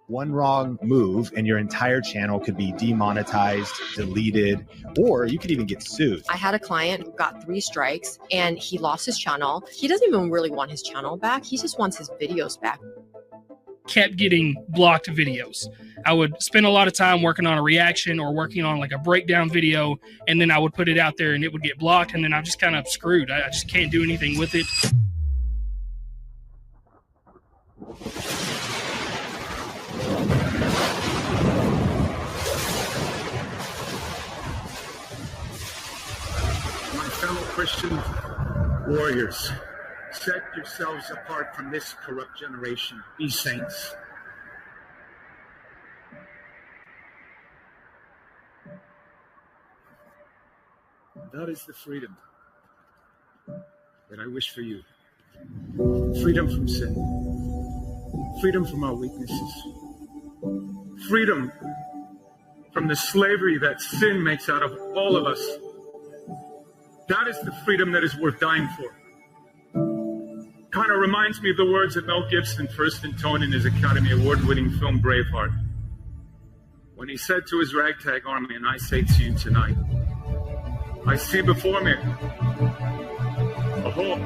One wrong move and your entire channel could be demonetized, deleted, or you could even get sued. I had a client who got 3 strikes and he lost his channel. He doesn't even really want his channel back. He just wants his videos back. Kept getting blocked videos. I would spend a lot of time working on a reaction or working on like a breakdown video, and then I would put it out there and it would get blocked, and then I'm just kind of screwed. I just can't do anything with it. Fellow Christian warriors, set yourselves apart from this corrupt generation. Be saints. That is the freedom that I wish for you. Freedom from sin. Freedom from our weaknesses. Freedom from the slavery that sin makes out of all of us. That is the freedom that is worth dying for. Kind of reminds me of the words that Mel Gibson first intoned in his Academy Award-winning film Braveheart, when he said to his ragtag army, and I say to you tonight, I see before me a whole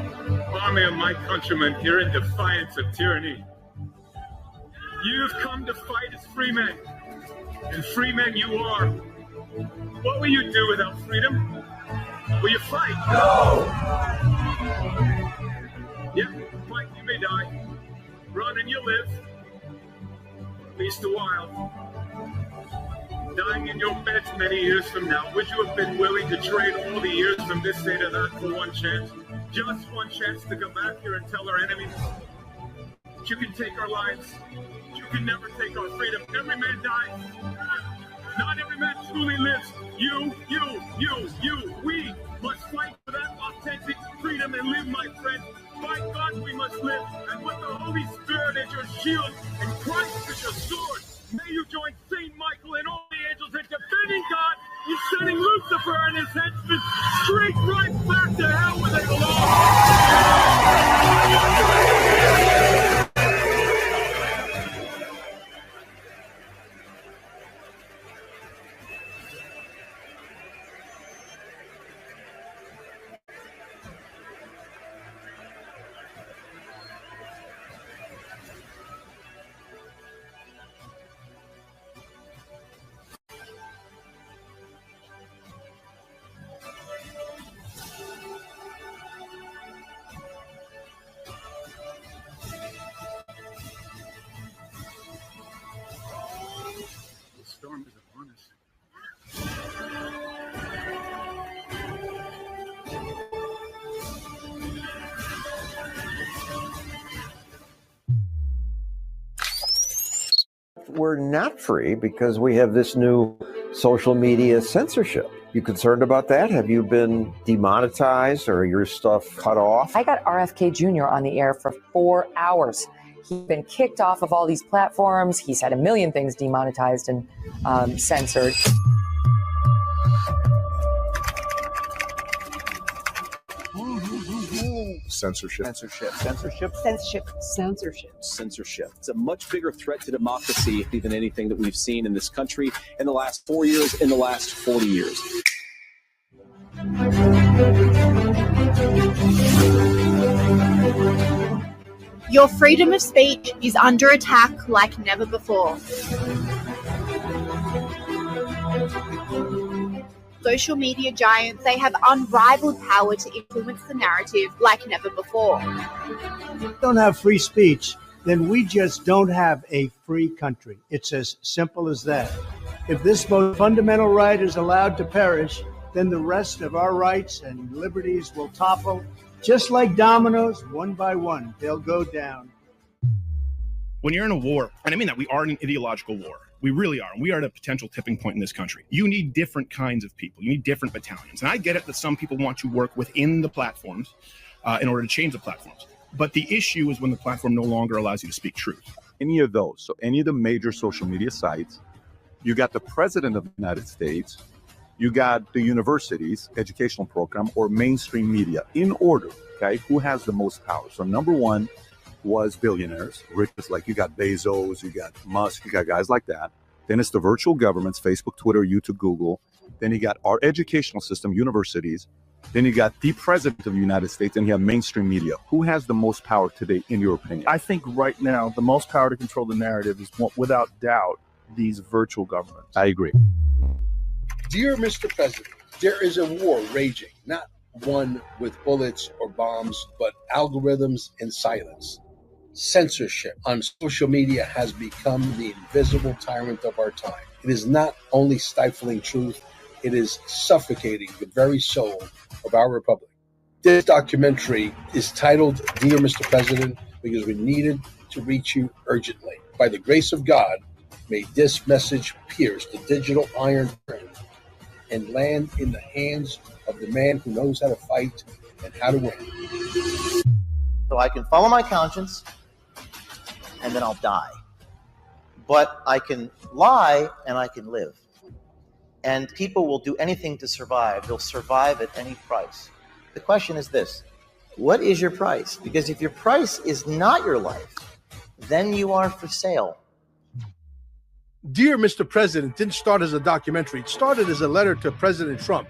army of my countrymen here in defiance of tyranny. You've come to fight as free men, and free men you are. What will you do without freedom? Will you fight? No! Yeah, fight, you may die. Run and you live. At least a while. Dying in your beds many years from now, would you have been willing to trade all the years from this day to that for one chance? Just one chance to come back here and tell our enemies that you can take our lives, but you can never take our freedom. Every man dies. Not every man truly lives. You. We must fight for that authentic freedom and live, my friend. By God, we must live. And with the Holy Spirit as your shield and Christ as your sword, may you join Saint Michael and all the angels in defending God and sending Lucifer and his henchmen straight right back to hell where they belong. Storm is upon us. We're not free because we have this new social media censorship. You concerned about that? Have you been demonetized or your stuff cut off? I got RFK Jr. on the air for 4 hours. He's been kicked off of all these platforms. He's had a million things demonetized and censored. Censorship. Censorship. Censorship. Censorship. Censorship. Censorship. It's a much bigger threat to democracy than anything that we've seen in this country in the last 4 years, in the last 40 years. Your freedom of speech is under attack like never before. Social media giants, they have unrivaled power to influence the narrative like never before. If we don't have free speech, then we just don't have a free country. It's as simple as that. If this most fundamental right is allowed to perish, then the rest of our rights and liberties will topple. Just like dominoes, one by one, they'll go down. When you're in a war, and I mean that we are in an ideological war, we really are, and we are at a potential tipping point in this country. You need different kinds of people. You need different battalions. And I get it that some people want to work within the platforms in order to change the platforms. But the issue is when the platform no longer allows you to speak truth. Any of those, so any of the major social media sites, you got the president of the United States, you got the universities, educational program, or mainstream media in order, okay? Who has the most power? So number one was billionaires, rich, like you got Bezos, you got Musk, you got guys like that. Then it's the virtual governments, Facebook, Twitter, YouTube, Google. Then you got our educational system, universities. Then you got the president of the United States, and you have mainstream media. Who has the most power today, in your opinion? I think right now, the most power to control the narrative is, without doubt, these virtual governments. I agree. Dear Mr. President, there is a war raging, not one with bullets or bombs, but algorithms and silence. Censorship on social media has become the invisible tyrant of our time. It is not only stifling truth, it is suffocating the very soul of our republic. This documentary is titled Dear Mr. President because we needed to reach you urgently. By the grace of God, may this message pierce the digital iron curtain and land in the hands of the man who knows how to fight and how to win. So I can follow my conscience, and then I'll die. But I can lie, and I can live. And people will do anything to survive. They'll survive at any price. The question is this: what is your price? Because if your price is not your life, then you are for sale. Dear Mr. President didn't start as a documentary. It started as a letter to President Trump,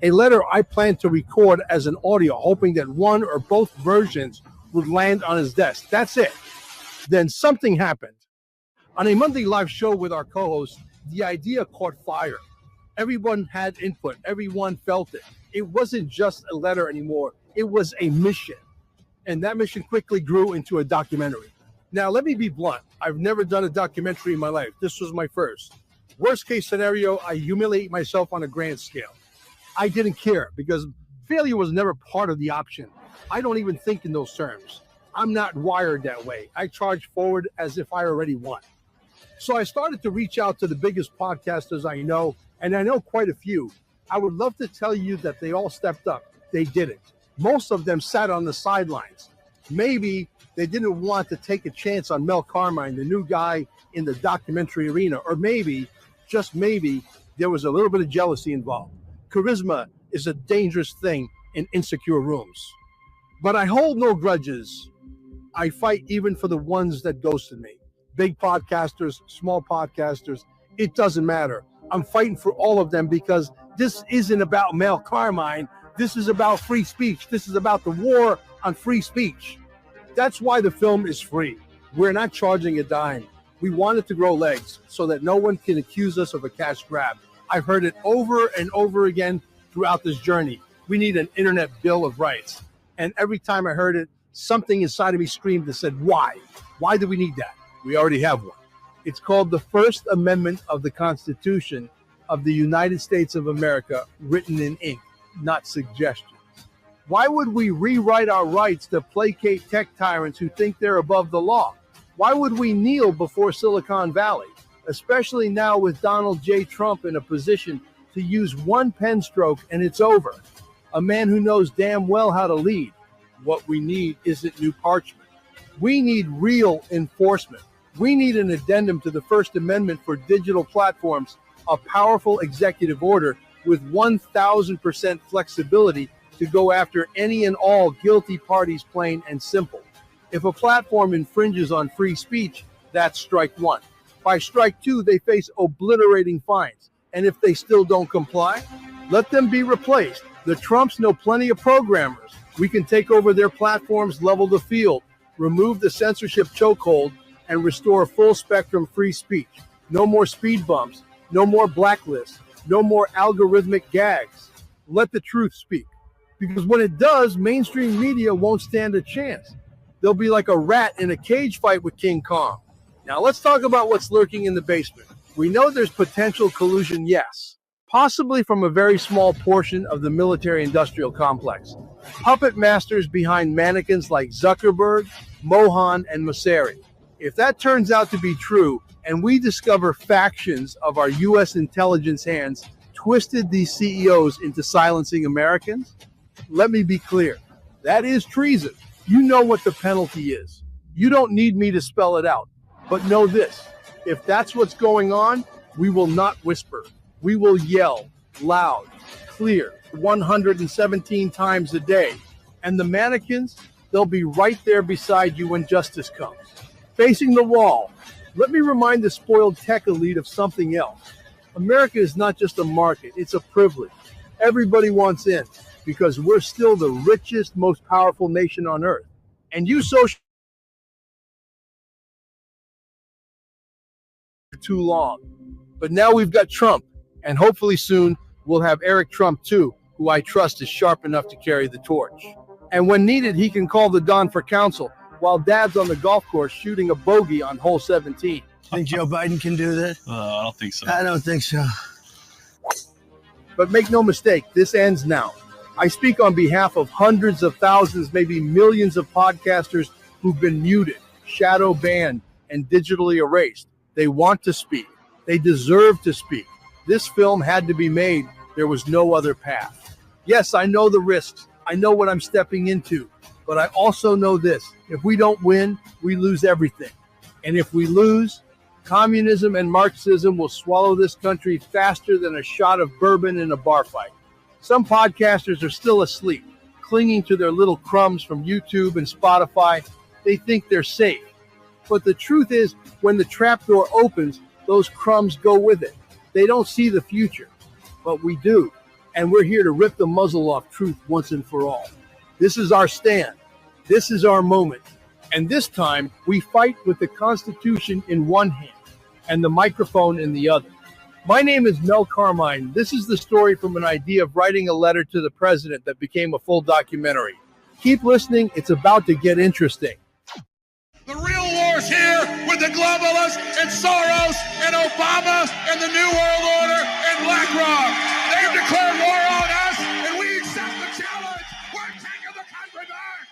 a letter I plan to record as an audio, hoping that one or both versions would land on his desk. That's it. Then something happened. On a Monday live show with our co-host, the idea caught fire. Everyone had input. Everyone felt it. It wasn't just a letter anymore. It was a mission. And that mission quickly grew into a documentary. Now, let me be blunt. I've never done a documentary in my life. This was my first. Worst case scenario, I humiliate myself on a grand scale. I didn't care because failure was never part of the option. I don't even think in those terms. I'm not wired that way. I charge forward as if I already won. So I started to reach out to the biggest podcasters I know, and I know quite a few. I would love to tell you that they all stepped up. They didn't. Most of them sat on the sidelines. Maybe they didn't want to take a chance on Mel Carmine, the new guy in the documentary arena. Or maybe, just maybe, there was a little bit of jealousy involved. Charisma is a dangerous thing in insecure rooms. But I hold no grudges. I fight even for the ones that ghosted me. Big podcasters, small podcasters, it doesn't matter. I'm fighting for all of them because this isn't about Mel Carmine. This is about free speech. This is about the war on free speech. That's why the film is free. We're not charging a dime. We want it to grow legs so that no one can accuse us of a cash grab. I've heard it over and over again throughout this journey. We need an internet bill of rights. And every time I heard it, something inside of me screamed and said, why? Why do we need that? We already have one. It's called the First Amendment of the Constitution of the United States of America, written in ink, not suggestions. Why would we rewrite our rights to placate tech tyrants who think they're above the law? Why would we kneel before Silicon Valley, especially now with Donald J. Trump in a position to use one pen stroke and it's over? A man who knows damn well how to lead. What we need isn't new parchment. We need real enforcement. We need an addendum to the First Amendment for digital platforms, a powerful executive order with 1,000% flexibility to go after any and all guilty parties, plain and simple. If a platform infringes on free speech, that's strike one. By strike two, they face obliterating fines. And if they still don't comply, let them be replaced. The Trumps know plenty of programmers. We can take over their platforms, level the field, remove the censorship chokehold, and restore full spectrum free speech. No more speed bumps, no more blacklists, no more algorithmic gags. Let the truth speak. Because when it does, mainstream media won't stand a chance. They'll be like a rat in a cage fight with King Kong. Now let's talk about what's lurking in the basement. We know there's potential collusion, yes, possibly from a very small portion of the military-industrial complex. Puppet masters behind mannequins like Zuckerberg, Mohan, and Mosseri. If that turns out to be true, and we discover factions of our U.S. intelligence hands twisted these CEOs into silencing Americans, let me be clear, that is treason. You know what the penalty is. You don't need me to spell it out. But know this, if that's what's going on, we will not whisper. We will yell loud, clear, 117 times a day. And the mannequins, they'll be right there beside you when justice comes. Facing the wall, let me remind the spoiled tech elite of something else. America is not just a market, it's a privilege. Everybody wants in because we're still the richest, most powerful nation on earth. And you social too long. But now we've got Trump, and hopefully soon we'll have Eric Trump too, who I trust is sharp enough to carry the torch. And when needed, he can call the Don for counsel while Dad's on the golf course shooting a bogey on hole 17. Think Joe Biden can do that? I don't think so. I don't think so. But make no mistake, this ends now. I speak on behalf of hundreds of thousands, maybe millions of podcasters who've been muted, shadow banned, and digitally erased. They want to speak. They deserve to speak. This film had to be made. There was no other path. Yes, I know the risks. I know what I'm stepping into. But I also know this. If we don't win, we lose everything. And if we lose, communism and Marxism will swallow this country faster than a shot of bourbon in a bar fight. Some podcasters are still asleep, clinging to their little crumbs from YouTube and Spotify. They think they're safe. But the truth is, when the trapdoor opens, those crumbs go with it. They don't see the future, but we do. And we're here to rip the muzzle off truth once and for all. This is our stand. This is our moment. And this time, we fight with the Constitution in one hand and the microphone in the other. My name is Mel Carmine. This is the story from an idea of writing a letter to the president that became a full documentary. Keep listening. It's about to get interesting. The real war's here with the globalists and Soros and Obama and the New World Order and BlackRock. They've declared war on us, and we accept the challenge. We're taking the country back.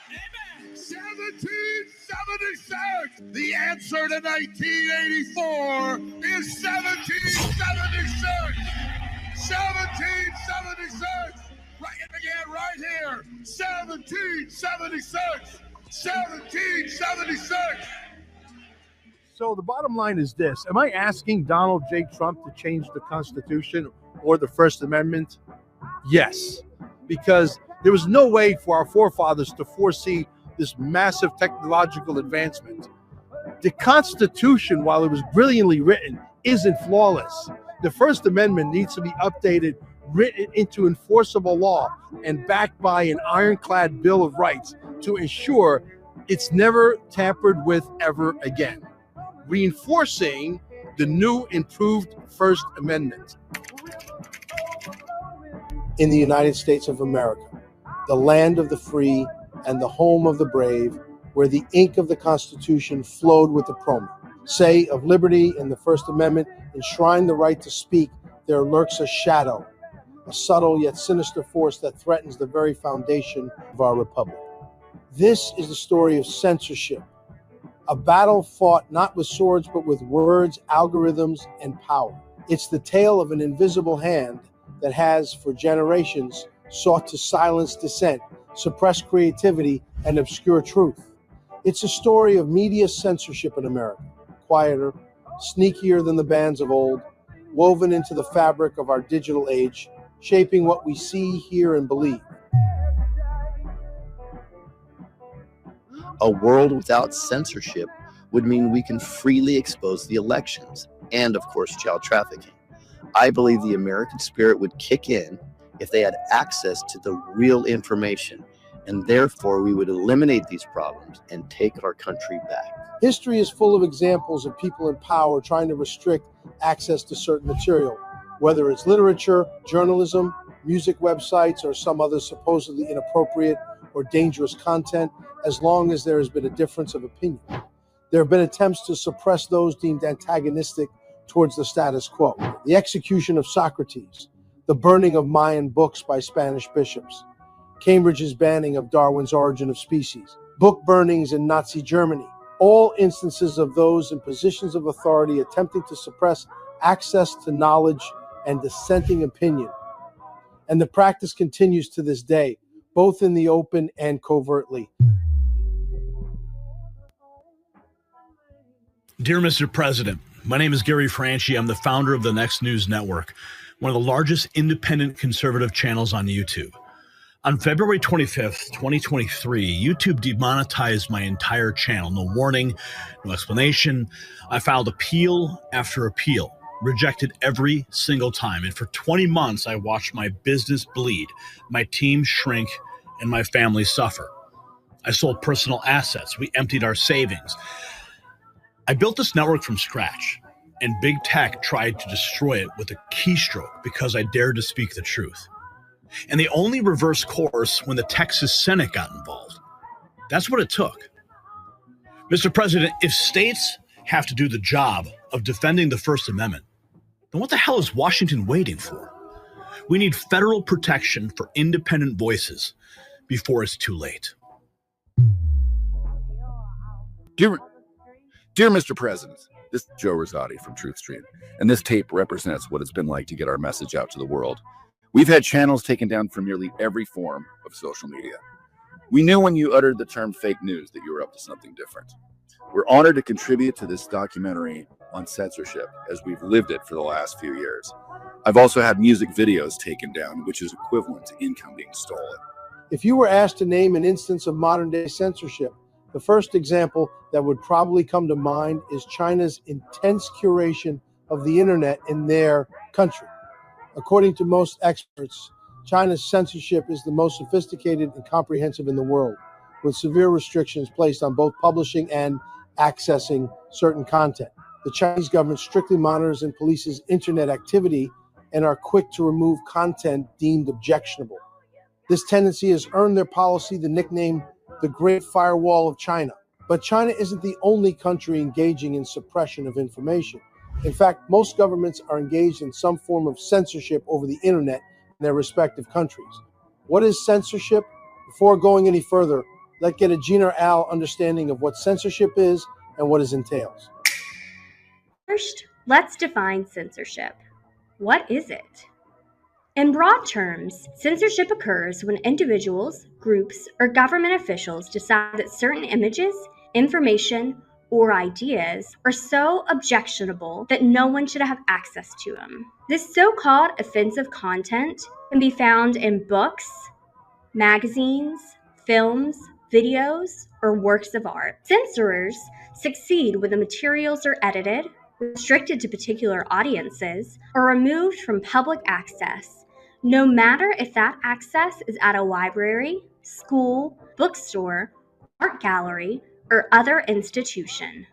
Amen. 1776. The answer to 1984 is 1776. 1776. Right, it began right here. 1776. 1776. So the bottom line is this. Am I asking Donald J. Trump to change the Constitution or the First Amendment? Yes, because there was no way for our forefathers to foresee this massive technological advancement. The Constitution, while it was brilliantly written, isn't flawless. The First Amendment needs to be updated, written into enforceable law, and backed by an ironclad Bill of Rights to ensure it's never tampered with ever again, reinforcing the new improved First Amendment. In the United States of America, the land of the free and the home of the brave, where the ink of the Constitution flowed with the promo. Say of liberty and the First Amendment enshrine the right to speak, there lurks a shadow, a subtle yet sinister force that threatens the very foundation of our republic. This is the story of censorship, a battle fought not with swords but with words, algorithms, and power. It's the tale of an invisible hand that has, for generations, sought to silence dissent, suppress creativity, and obscure truth. It's a story of media censorship in America, quieter, sneakier than the bands of old, woven into the fabric of our digital age, shaping what we see, hear, and believe. A world without censorship would mean we can freely expose the elections and, of course, child trafficking. I believe the American spirit would kick in if they had access to the real information. And therefore, we would eliminate these problems and take our country back. History is full of examples of people in power trying to restrict access to certain material, whether it's literature, journalism, music websites, or some other supposedly inappropriate or dangerous content, as long as there has been a difference of opinion. There have been attempts to suppress those deemed antagonistic towards the status quo. The execution of Socrates, the burning of Mayan books by Spanish bishops, Cambridge's banning of Darwin's Origin of Species, book burnings in Nazi Germany, all instances of those in positions of authority attempting to suppress access to knowledge and dissenting opinion. And the practice continues to this day, both in the open and covertly. Dear Mr. President, my name is Gary Franchi. I'm the founder of the Next News Network, one of the largest independent conservative channels on YouTube. On February 25th, 2023, YouTube demonetized my entire channel. No warning, no explanation. I filed appeal after appeal, rejected every single time. And for 20 months, I watched my business bleed, my team shrink, and my family suffer. I sold personal assets. We emptied our savings. I built this network from scratch, and big tech tried to destroy it with a keystroke because I dared to speak the truth. And they only reversed course when the Texas Senate got involved. That's what it took. Mr. President, if states have to do the job of defending the First Amendment, then what the hell is Washington waiting for? We need federal protection for independent voices before it's too late. Dear Mr. President, this is Joe Rosati from TruthStream, and this tape represents what it's been like to get our message out to the world. We've had channels taken down from nearly every form of social media. We knew when you uttered the term fake news that you were up to something different. We're honored to contribute to this documentary on censorship as we've lived it for the last few years. I've also had music videos taken down, which is equivalent to income being stolen. If you were asked to name an instance of modern-day censorship, the first example that would probably come to mind is China's intense curation of the internet in their country. According to most experts, China's censorship is the most sophisticated and comprehensive in the world, with severe restrictions placed on both publishing and accessing certain content. The Chinese government strictly monitors and polices internet activity and are quick to remove content deemed objectionable. This tendency has earned their policy the nickname the Great Firewall of China. But China isn't the only country engaging in suppression of information. In fact, most governments are engaged in some form of censorship over the internet in their respective countries. What is censorship? Before going any further, let's get a Gina or Al understanding of what censorship is and what it entails. First, let's define censorship. What is it? In broad terms, censorship occurs when individuals, groups, or government officials decide that certain images, information, or ideas are so objectionable that no one should have access to them. This so-called offensive content can be found in books, magazines, films, videos, or works of art. Censorers succeed when the materials are edited, restricted to particular audiences, or removed from public access, no matter if that access is at a library, school, bookstore, art gallery, or other institution.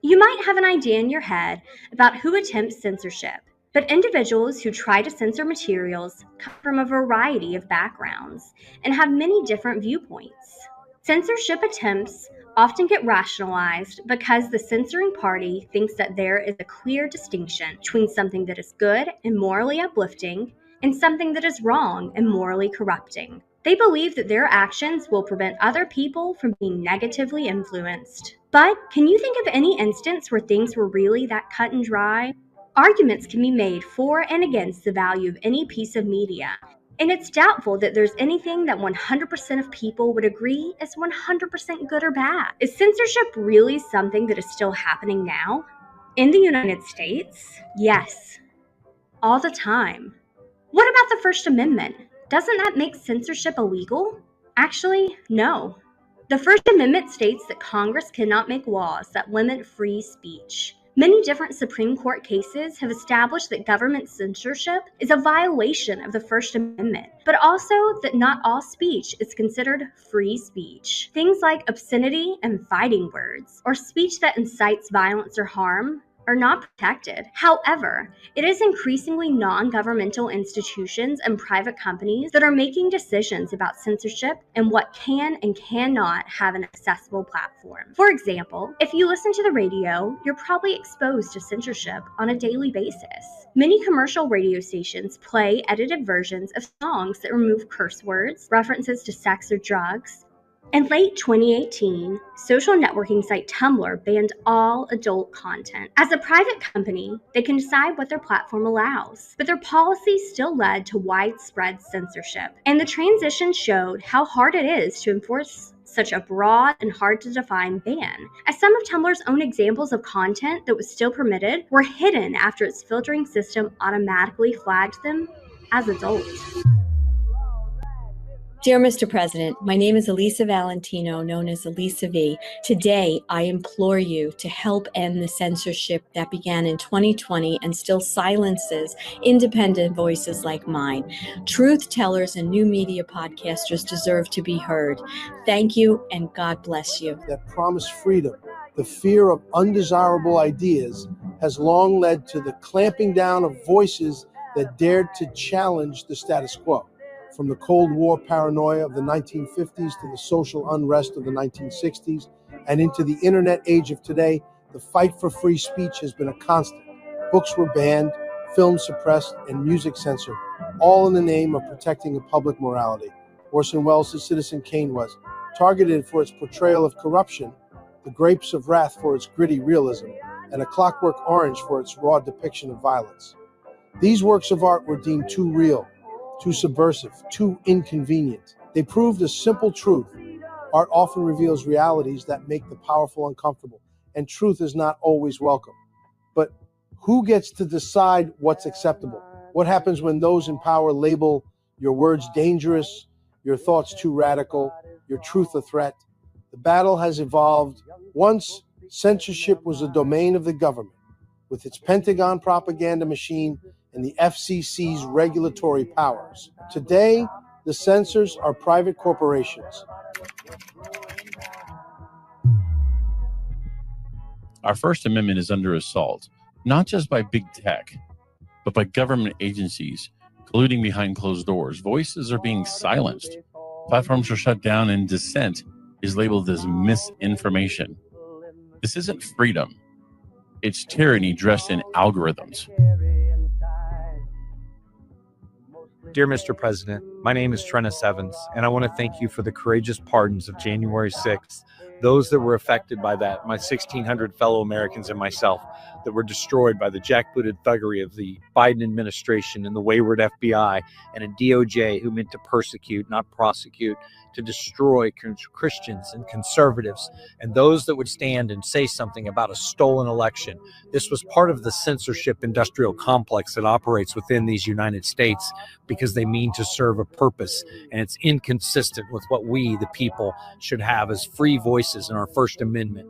You might have an idea in your head about who attempts censorship, but individuals who try to censor materials come from a variety of backgrounds and have many different viewpoints. Censorship attempts often get rationalized because the censoring party thinks that there is a clear distinction between something that is good and morally uplifting and something that is wrong and morally corrupting. They believe that their actions will prevent other people from being negatively influenced. But can you think of any instance where things were really that cut and dry? Arguments can be made for and against the value of any piece of media, and it's doubtful that there's anything that 100% of people would agree is 100% good or bad. Is censorship really something that is still happening now? In the United States? Yes. All the time. What about the First Amendment? Doesn't that make censorship illegal? Actually, no. The First Amendment states that Congress cannot make laws that limit free speech, Many different Supreme Court cases have established that government censorship is a violation of the First Amendment, but also that not all speech is considered free speech. Things like obscenity and fighting words, or speech that incites violence or harm, are not protected. However, it is increasingly non-governmental institutions and private companies that are making decisions about censorship and what can and cannot have an accessible platform. For example, if you listen to the radio, you're probably exposed to censorship on a daily basis. Many commercial radio stations play edited versions of songs that remove curse words, references to sex or drugs. In late 2018, social networking site Tumblr banned all adult content. As a private company, they can decide what their platform allows, but their policy still led to widespread censorship. And the transition showed how hard it is to enforce such a broad and hard-to-define ban, as some of Tumblr's own examples of content that was still permitted were hidden after its filtering system automatically flagged them as adult. Dear Mr. President, my name is Elisa Valentino, known as Elisa V. Today, I implore you to help end the censorship that began in 2020 and still silences independent voices like mine. Truth tellers and new media podcasters deserve to be heard. Thank you, and God bless you. That promise freedom, the fear of undesirable ideas, has long led to the clamping down of voices that dared to challenge the status quo. From the Cold War paranoia of the 1950s to the social unrest of the 1960s and into the internet age of today, the fight for free speech has been a constant. Books were banned, films suppressed, and music censored, all in the name of protecting a public morality. Orson Welles' Citizen Kane was targeted for its portrayal of corruption, The Grapes of Wrath for its gritty realism, and A Clockwork Orange for its raw depiction of violence. These works of art were deemed too real, too subversive, too inconvenient. They proved a simple truth. Art often reveals realities that make the powerful uncomfortable, and truth is not always welcome. But who gets to decide what's acceptable? What happens when those in power label your words dangerous, your thoughts too radical, your truth a threat? The battle has evolved. Once, censorship was a domain of the government, with its Pentagon propaganda machine and the FCC's regulatory powers. Today, the censors are private corporations. Our First Amendment is under assault, not just by big tech, but by government agencies colluding behind closed doors. Voices are being silenced. Platforms are shut down, and dissent is labeled as misinformation. This isn't freedom. It's tyranny dressed in algorithms. Dear Mr. President, my name is Trennis Evans, and I want to thank you for the courageous pardons of January 6th, those that were affected by that, my 1,600 fellow Americans and myself, that were destroyed by the jackbooted thuggery of the Biden administration and the wayward FBI and a DOJ who meant to persecute, not prosecute, to destroy Christians and conservatives and those that would stand and say something about a stolen election. This was part of the censorship industrial complex that operates within these United States because they mean to serve a purpose, and it's inconsistent with what we, the people, should have as free voices in our First Amendment.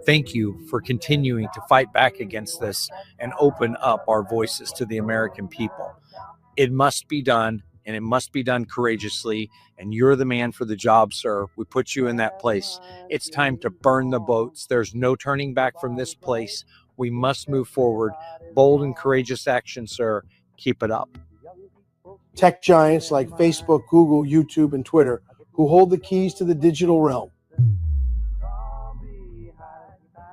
Thank you for continuing to fight back against this and open up our voices to the American people. It must be done, and it must be done courageously, and you're the man for the job, sir. We put you in that place. It's time to burn the boats. There's no turning back from this place. We must move forward. Bold and courageous action, sir. Keep it up. Tech giants like Facebook, Google, YouTube, and Twitter, who hold the keys to the digital realm.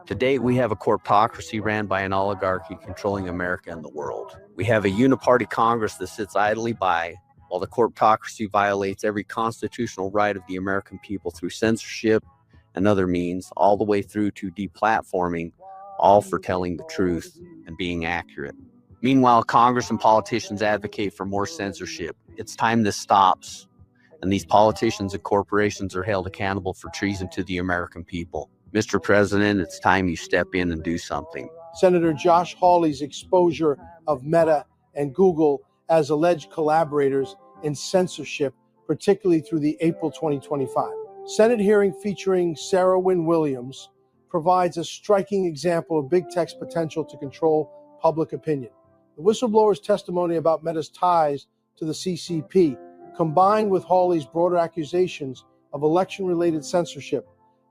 Today, we have a corpocracy ran by an oligarchy controlling America and the world. We have a uniparty Congress that sits idly by while the corpocracy violates every constitutional right of the American people through censorship and other means, all the way through to deplatforming, all for telling the truth and being accurate. Meanwhile, Congress and politicians advocate for more censorship. It's time this stops, and these politicians and corporations are held accountable for treason to the American people. Mr. President, it's time you step in and do something. Senator Josh Hawley's exposure of Meta and Google as alleged collaborators in censorship, particularly through the April 2025 Senate hearing featuring Sarah Wynne Williams, provides a striking example of big tech's potential to control public opinion. The whistleblower's testimony about Meta's ties to the CCP, combined with Hawley's broader accusations of election-related censorship,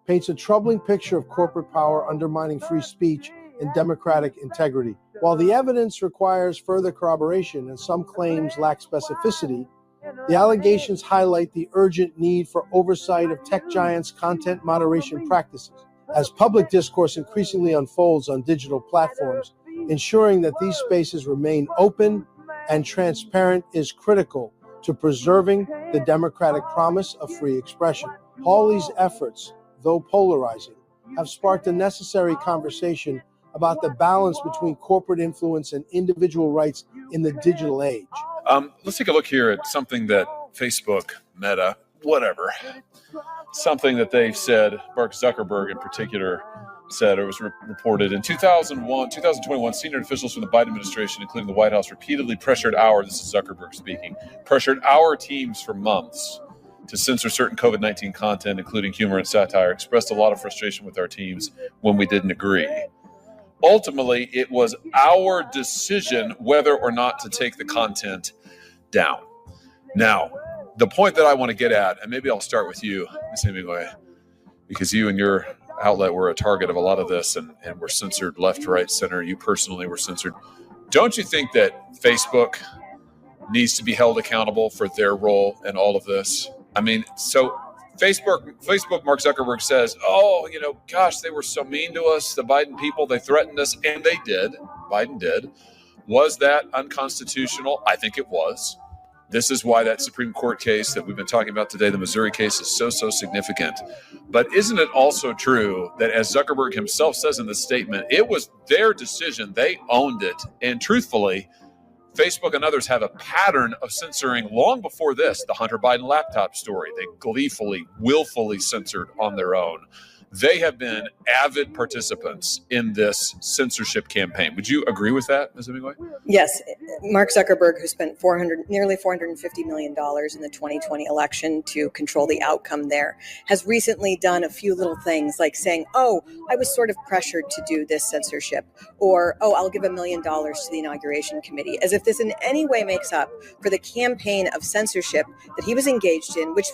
paints a troubling picture of corporate power undermining free speech and democratic integrity. While the evidence requires further corroboration and some claims lack specificity, the allegations highlight the urgent need for oversight of tech giants' content moderation practices. As public discourse increasingly unfolds on digital platforms, ensuring that these spaces remain open and transparent is critical to preserving the democratic promise of free expression. Hawley's efforts, though polarizing, have sparked a necessary conversation about the balance between corporate influence and individual rights in the digital age. Let's take a look here at something that Facebook, Meta, whatever, something that they've said, Mark Zuckerberg in particular said, or was reported in 2021, senior officials from the Biden administration, including the White House, repeatedly pressured this is Zuckerberg speaking, pressured our teams for months to censor certain COVID-19 content, including humor and satire, expressed a lot of frustration with our teams when we didn't agree. Ultimately, it was our decision whether or not to take the content down. Now, the point that I want to get at, and maybe I'll start with you, Ms. Hemingway, because you and your outlet were a target of a lot of this and were censored left, right, center. You personally were censored. Don't you think that Facebook needs to be held accountable for their role in all of this? I mean, so Facebook, Mark Zuckerberg says, gosh, they were so mean to us, the Biden people, they threatened us, and they did. Biden did. Was that unconstitutional? I think it was. This is why that Supreme Court case that we've been talking about today, the Missouri case, is so significant. But isn't it also true that, as Zuckerberg himself says in this statement, it was their decision, they owned it, and truthfully, Facebook and others have a pattern of censoring long before this, the Hunter Biden laptop story. They gleefully, willfully censored on their own. They have been avid participants in this censorship campaign. Would you agree with that, Ms. Hemingway? Yes. Mark Zuckerberg, who spent nearly $450 million in the 2020 election to control the outcome there, has recently done a few little things like saying, I was sort of pressured to do this censorship, or, I'll give $1 million to the inauguration committee, as if this in any way makes up for the campaign of censorship that he was engaged in, which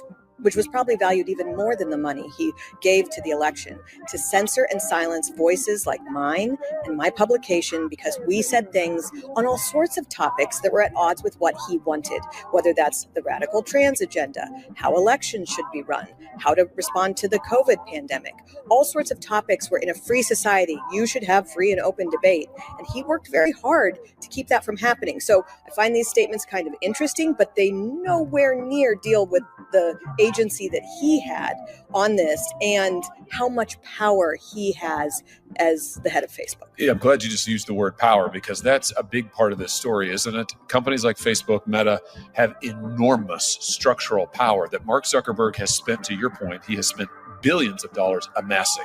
was probably valued even more than the money he gave to the election, to censor and silence voices like mine and my publication because we said things on all sorts of topics that were at odds with what he wanted, whether that's the radical trans agenda, how elections should be run, how to respond to the COVID pandemic, all sorts of topics where in a free society, you should have free and open debate. And he worked very hard to keep that from happening. So I find these statements kind of interesting, but they nowhere near deal with the agency that he had on this and how much power he has as the head of Facebook. Yeah, I'm glad you just used the word power because that's a big part of this story, isn't it? Companies like Facebook, Meta have enormous structural power that Mark Zuckerberg has spent, to your point, he has spent billions of dollars amassing.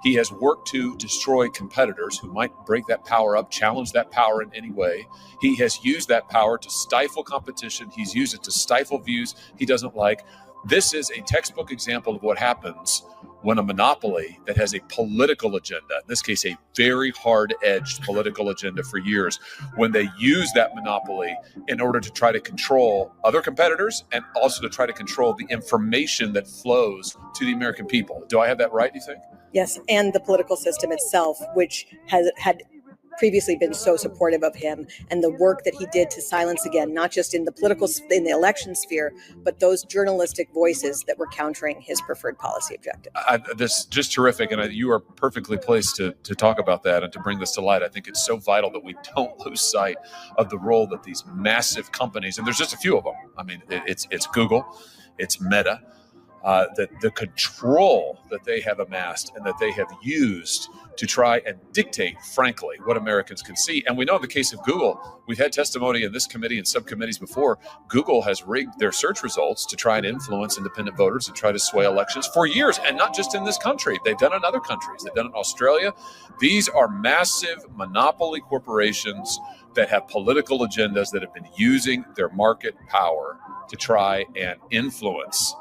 He has worked to destroy competitors who might break that power up, challenge that power in any way. He has used that power to stifle competition. He's used it to stifle views he doesn't like. This is a textbook example of what happens when a monopoly that has a political agenda, in this case, a very hard-edged political agenda for years, when they use that monopoly in order to try to control other competitors and also to try to control the information that flows to the American people. Do I have that right, do you think? Yes, and the political system itself, which has had previously been so supportive of him, and the work that he did to silence, again, not just in the election sphere, but those journalistic voices that were countering his preferred policy objective. This is just terrific, and you are perfectly placed to talk about that and to bring this to light. I think it's so vital that we don't lose sight of the role that these massive companies, and there's just a few of them. I mean, it's Google, it's Meta, that the control that they have amassed and that they have used to try and dictate, frankly, what Americans can see. And we know in the case of Google, we've had testimony in this committee and subcommittees before, Google has rigged their search results to try and influence independent voters and try to sway elections for years, and not just in this country. They've done it in other countries. They've done it in Australia. These are massive monopoly corporations that have political agendas that have been using their market power to try and influence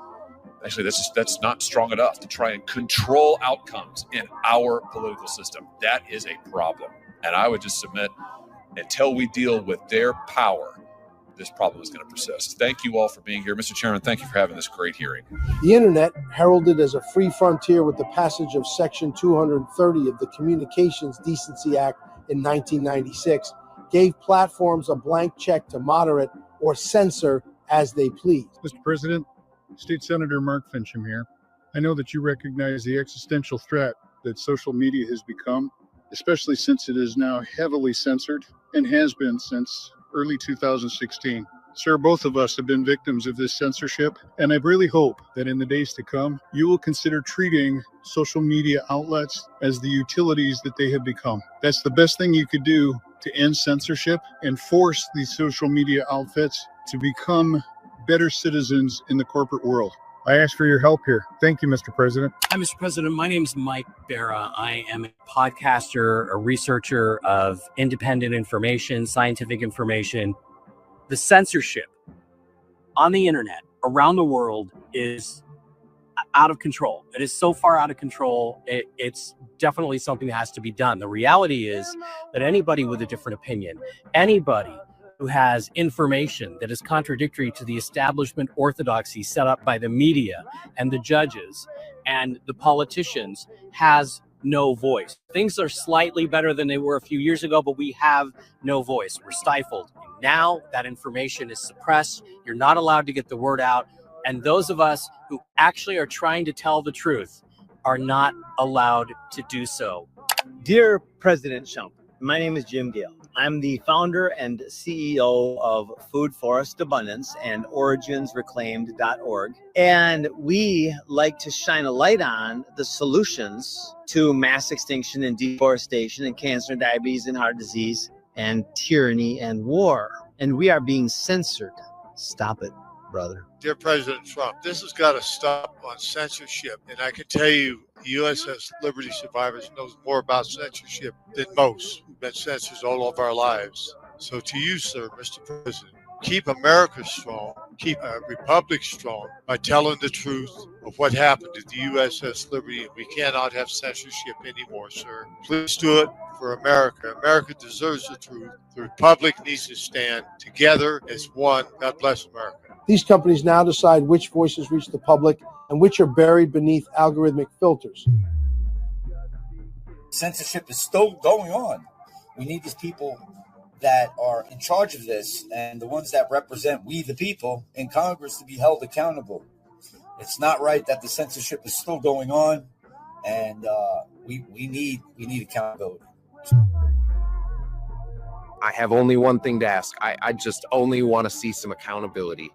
Actually, that's not strong enough to try and control outcomes in our political system. That is a problem. And I would just submit, until we deal with their power, this problem is going to persist. Thank you all for being here. Mr. Chairman, thank you for having this great hearing. The internet, heralded as a free frontier with the passage of Section 230 of the Communications Decency Act in 1996, gave platforms a blank check to moderate or censor as they please. Mr. President, State Senator Mark Fincham here. I know that you recognize the existential threat that social media has become, especially since it is now heavily censored and has been since early 2016. Sir, both of us have been victims of this censorship, and I really hope that in the days to come, you will consider treating social media outlets as the utilities that they have become. That's the best thing you could do to end censorship and force these social media outfits to become better citizens in the corporate world. I ask for your help here. Thank you, Mr. President. Hi, Mr. President. My name is Mike Barra. I am a podcaster, a researcher of independent information, scientific information. The censorship on the internet around the world is out of control. It is so far out of control. It's definitely something that has to be done. The reality is that anybody with a different opinion, anybody who has information that is contradictory to the establishment orthodoxy set up by the media and the judges and the politicians has no voice. Things are slightly better than they were a few years ago, but we have no voice. We're stifled. Now that information is suppressed. You're not allowed to get the word out. And those of us who actually are trying to tell the truth are not allowed to do so. Dear President Trump, my name is Jim Gale. I'm the founder and CEO of Food Forest Abundance and OriginsReclaimed.org. And we like to shine a light on the solutions to mass extinction and deforestation and cancer, diabetes and heart disease and tyranny and war. And we are being censored. Stop it, brother. Dear President Trump, this has got to stop on censorship. And I can tell you, USS Liberty survivors knows more about censorship than most. We've been censored all of our lives. So to you, sir, Mr. President, keep America strong, keep a republic strong by telling the truth of what happened to the USS Liberty. We cannot have censorship anymore, sir. Please do it for America. America deserves the truth. The republic needs to stand together as one. God bless America. These companies now decide which voices reach the public and which are buried beneath algorithmic filters. Censorship is still going on. We need these people that are in charge of this and the ones that represent we the people in Congress to be held accountable. It's not right that the censorship is still going on, and we need accountability. I have only one thing to ask. I just only want to see some accountability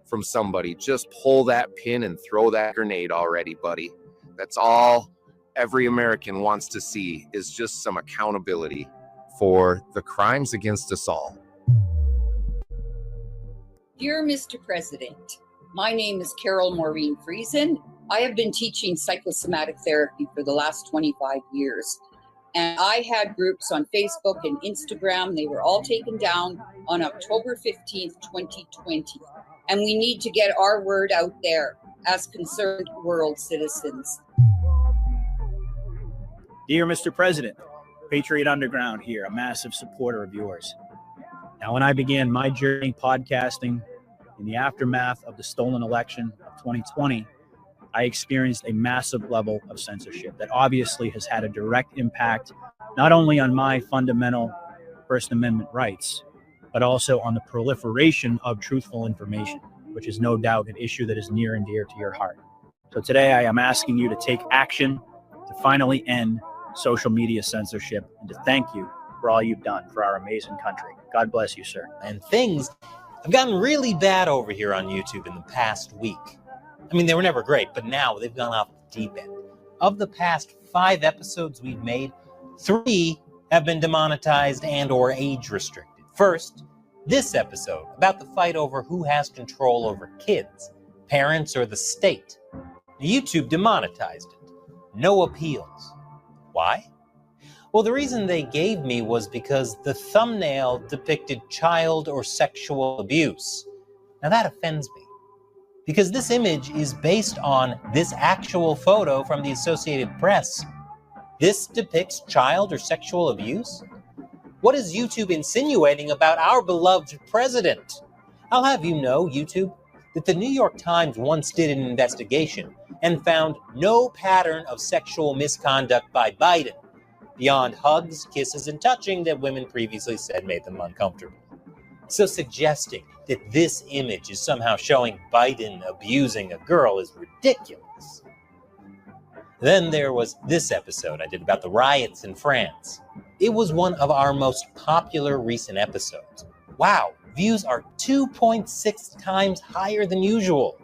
from somebody. Just pull that pin and throw that grenade already, buddy. That's all every American wants to see, is just some accountability for the crimes against us all. Dear Mr. President, my name is Carol Maureen Friesen. I have been teaching psychosomatic therapy for the last 25 years. And I had groups on Facebook and Instagram. They were all taken down on October 15th, 2020. And we need to get our word out there as concerned world citizens. Dear Mr. President, Patriot Underground here, a massive supporter of yours. Now, when I began my journey podcasting in the aftermath of the stolen election of 2020, I experienced a massive level of censorship that obviously has had a direct impact not only on my fundamental First Amendment rights, but also on the proliferation of truthful information, which is no doubt an issue that is near and dear to your heart. So today I am asking you to take action to finally end social media censorship and to thank you for all you've done for our amazing country. God bless you, sir. And things have gotten really bad over here on YouTube in the past week. I mean, they were never great, but now they've gone off the deep end. Of the past 5 episodes we've made, 3 have been demonetized and or age restricted. First, this episode about the fight over who has control over kids, parents or the state. YouTube demonetized it. No appeals. Why? Well, the reason they gave me was because the thumbnail depicted child or sexual abuse. Now that offends me, because this image is based on this actual photo from the Associated Press. This depicts child or sexual abuse? What is YouTube insinuating about our beloved president? I'll have you know, YouTube, that the New York Times once did an investigation and found no pattern of sexual misconduct by Biden, beyond hugs, kisses, and touching that women previously said made them uncomfortable. So suggesting that this image is somehow showing Biden abusing a girl is ridiculous. Then there was this episode I did about the riots in France. It was one of our most popular recent episodes. Wow, views are 2.6 times higher than usual.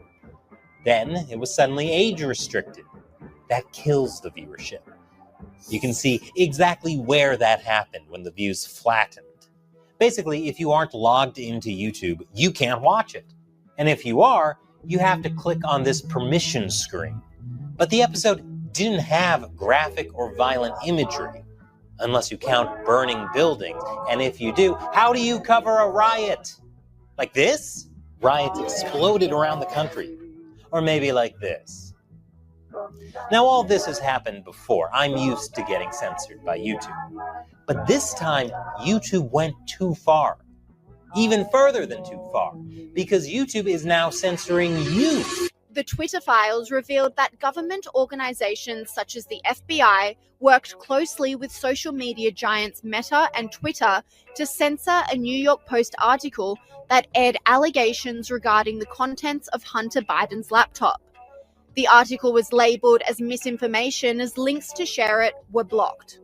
Then it was suddenly age restricted. That kills the viewership. You can see exactly where that happened when the views flattened. Basically, if you aren't logged into YouTube, you can't watch it. And if you are, you have to click on this permission screen. But the episode didn't have graphic or violent imagery, unless you count burning buildings. And if you do, how do you cover a riot? Like this? Riots exploded around the country. Or maybe like this. Now, all this has happened before. I'm used to getting censored by YouTube. But this time, YouTube went too far. Even further than too far. Because YouTube is now censoring you. The Twitter files revealed that government organizations such as the FBI worked closely with social media giants Meta and Twitter to censor a New York Post article that aired allegations regarding the contents of Hunter Biden's laptop. The article was labeled as misinformation as links to share it were blocked.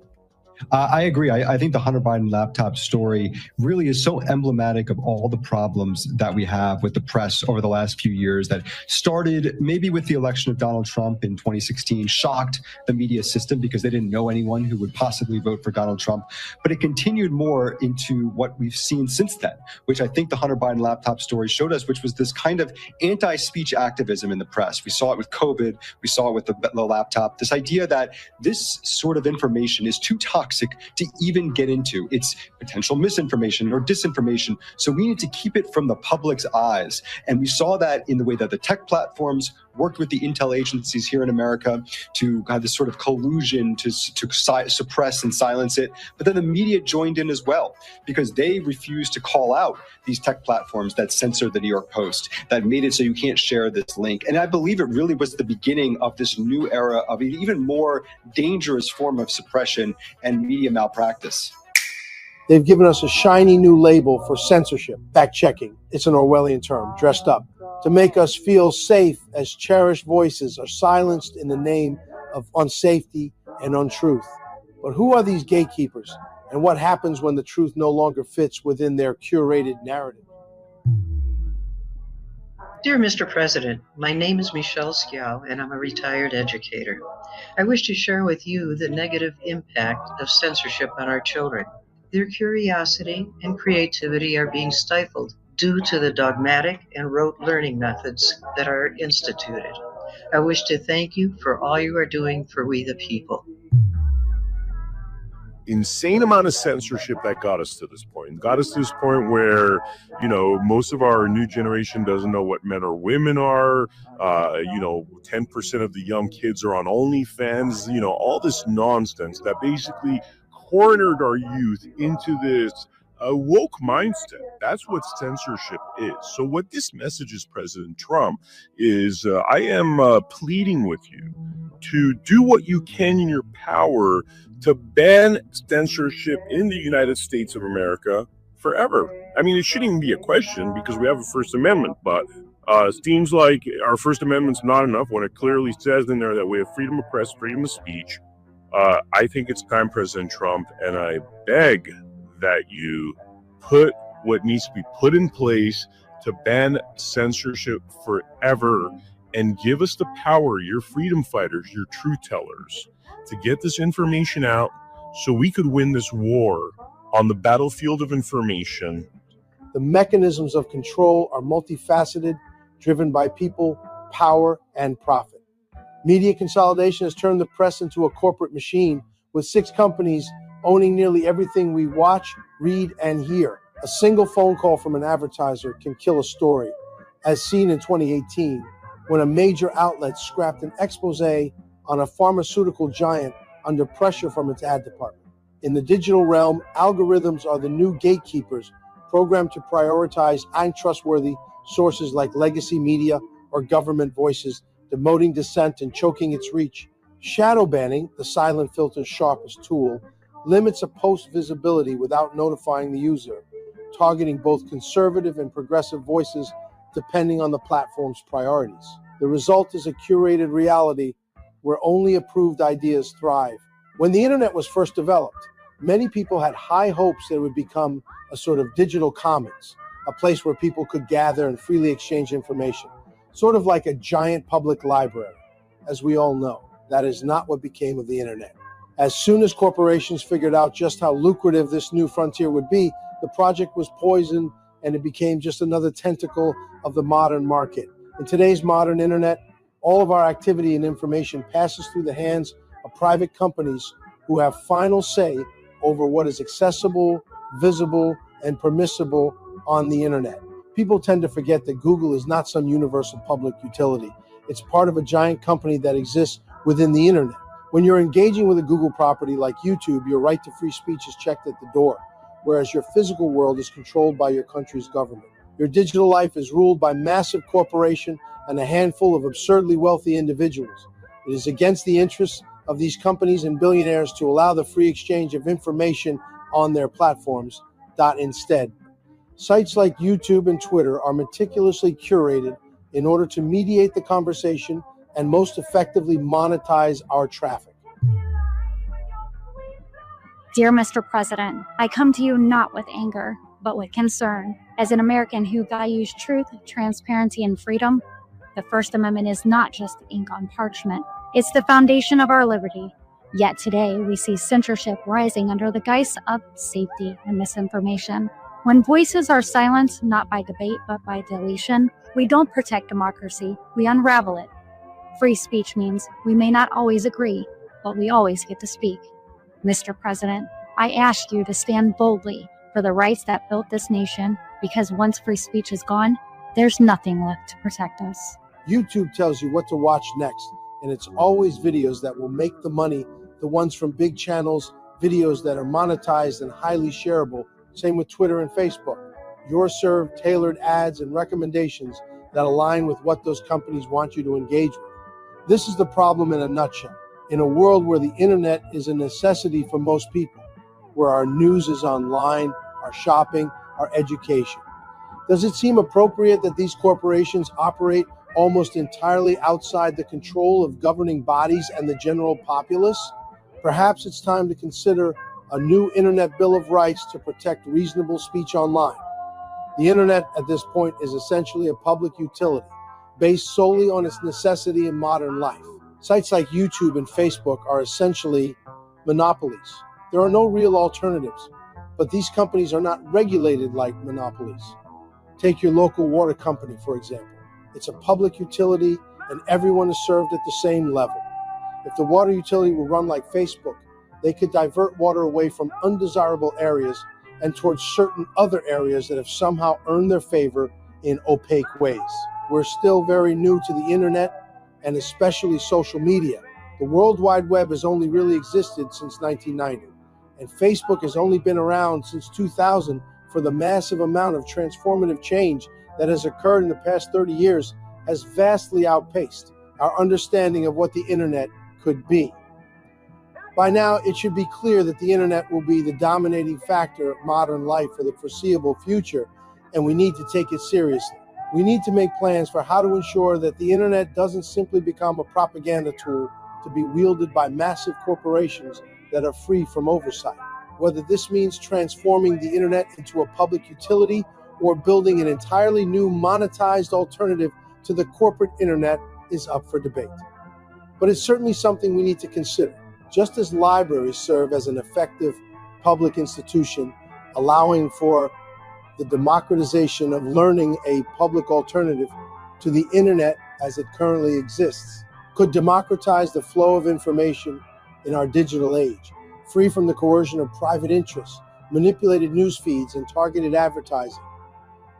I agree. I think the Hunter Biden laptop story really is so emblematic of all the problems that we have with the press over the last few years that started maybe with the election of Donald Trump in 2016, shocked the media system because they didn't know anyone who would possibly vote for Donald Trump. But it continued more into what we've seen since then, which I think the Hunter Biden laptop story showed us, which was this kind of anti-speech activism in the press. We saw it with COVID. We saw it with the laptop. This idea that this sort of information is too toxic to even get into. It's potential misinformation or disinformation. So we need to keep it from the public's eyes. And we saw that in the way that the tech platforms worked with the intel agencies here in America to have this sort of collusion to suppress and silence it. But then the media joined in as well because they refused to call out these tech platforms that censored the New York Post, that made it so you can't share this link. And I believe it really was the beginning of this new era of an even more dangerous form of suppression and media malpractice. They've given us a shiny new label for censorship, fact-checking. It's an Orwellian term, dressed up, to make us feel safe as cherished voices are silenced in the name of unsafety and untruth. But who are these gatekeepers, and what happens when the truth no longer fits within their curated narrative? Dear Mr. President, my name is Michelle Sciao, and I'm a retired educator. I wish to share with you the negative impact of censorship on our children. Their curiosity and creativity are being stifled due to the dogmatic and rote learning methods that are instituted. I wish to thank you for all you are doing for we the people. Insane amount of censorship that got us to this point. Where, most of our new generation doesn't know what men or women are. 10% of the young kids are on OnlyFans. All this nonsense that basically cornered our youth into this woke mindset. That's what censorship is. So what this message is, President Trump, is I am pleading with you to do what you can in your power to ban censorship in the United States of America forever. I mean, it shouldn't even be a question because we have a First Amendment, but it seems like our First Amendment's not enough when it clearly says in there that we have freedom of press, freedom of speech. I think it's time, President Trump, and I beg that you put what needs to be put in place to ban censorship forever and give us the power, your freedom fighters, your truth tellers, to get this information out so we could win this war on the battlefield of information. The mechanisms of control are multifaceted, driven by people, power, and profit. Media consolidation has turned the press into a corporate machine, with 6 companies owning nearly everything we watch, read, and hear. A single phone call from an advertiser can kill a story, as seen in 2018 when a major outlet scrapped an expose on a pharmaceutical giant under pressure from its ad department. In the digital realm, algorithms are the new gatekeepers programmed to prioritize untrustworthy sources like legacy media or government voices, demoting dissent and choking its reach. Shadow banning, the silent filter's sharpest tool, limits a post's visibility without notifying the user, targeting both conservative and progressive voices depending on the platform's priorities. The result is a curated reality where only approved ideas thrive. When the internet was first developed, many people had high hopes that it would become a sort of digital commons, a place where people could gather and freely exchange information, sort of like a giant public library. As we all know, that is not what became of the internet. As soon as corporations figured out just how lucrative this new frontier would be, the project was poisoned and it became just another tentacle of the modern market. In today's modern internet, all of our activity and information passes through the hands of private companies who have final say over what is accessible, visible, and permissible on the internet. People tend to forget that Google is not some universal public utility. It's part of a giant company that exists within the internet. When you're engaging with a Google property like YouTube, your right to free speech is checked at the door, whereas your physical world is controlled by your country's government. Your digital life is ruled by massive corporation and a handful of absurdly wealthy individuals. It is against the interests of these companies and billionaires to allow the free exchange of information on their platforms. Instead, sites like YouTube and Twitter are meticulously curated in order to mediate the conversation and most effectively monetize our traffic. Dear Mr. President, I come to you not with anger, but with concern. As an American who values truth, transparency, and freedom, the First Amendment is not just ink on parchment. It's the foundation of our liberty. Yet today, we see censorship rising under the guise of safety and misinformation. When voices are silenced, not by debate, but by deletion, we don't protect democracy, we unravel it. Free speech means we may not always agree, but we always get to speak. Mr. President, I ask you to stand boldly for the rights that built this nation, because once free speech is gone, there's nothing left to protect us. YouTube tells you what to watch next, and it's always videos that will make the money, the ones from big channels, videos that are monetized and highly shareable. Same with Twitter and Facebook. You're served tailored ads and recommendations that align with what those companies want you to engage with. This is the problem in a nutshell. In a world where the internet is a necessity for most people, where our news is online, our shopping, our education, does it seem appropriate that these corporations operate almost entirely outside the control of governing bodies and the general populace? Perhaps it's time to consider a new Internet Bill of Rights to protect reasonable speech online. The internet at this point is essentially a public utility based solely on its necessity in modern life. Sites like YouTube and Facebook are essentially monopolies. There are no real alternatives, but these companies are not regulated like monopolies. Take your local water company, for example. It's a public utility and everyone is served at the same level. If the water utility were run like Facebook, they could divert water away from undesirable areas and towards certain other areas that have somehow earned their favor in opaque ways. We're still very new to the internet and especially social media. The World Wide Web has only really existed since 1990, and Facebook has only been around since 2000 for the massive amount of transformative change that has occurred in the past 30 years has vastly outpaced our understanding of what the internet could be. By now, it should be clear that the internet will be the dominating factor of modern life for the foreseeable future, and we need to take it seriously. We need to make plans for how to ensure that the internet doesn't simply become a propaganda tool to be wielded by massive corporations that are free from oversight. Whether this means transforming the internet into a public utility or building an entirely new monetized alternative to the corporate internet is up for debate. But it's certainly something we need to consider. Just as libraries serve as an effective public institution, allowing for the democratization of learning a public alternative to the internet as it currently exists, could democratize the flow of information in our digital age, free from the coercion of private interests, manipulated news feeds, and targeted advertising.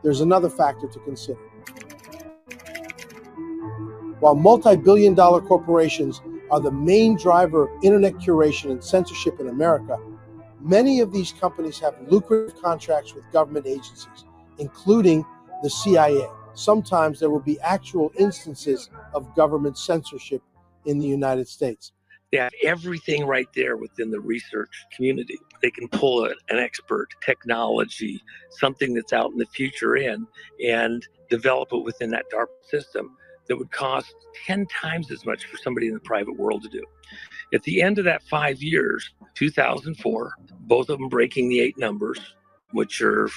There's another factor to consider. While multi-billion-dollar corporations are the main driver of internet curation and censorship in America, many of these companies have lucrative contracts with government agencies, including the CIA. Sometimes there will be actual instances of government censorship in the United States. They have everything right there within the research community. They can pull an expert, technology, something that's out in the future and develop it within that DARPA system that would cost 10 times as much for somebody in the private world to do. At the end of that 5 years, 2004, both of them breaking the 8 numbers, which are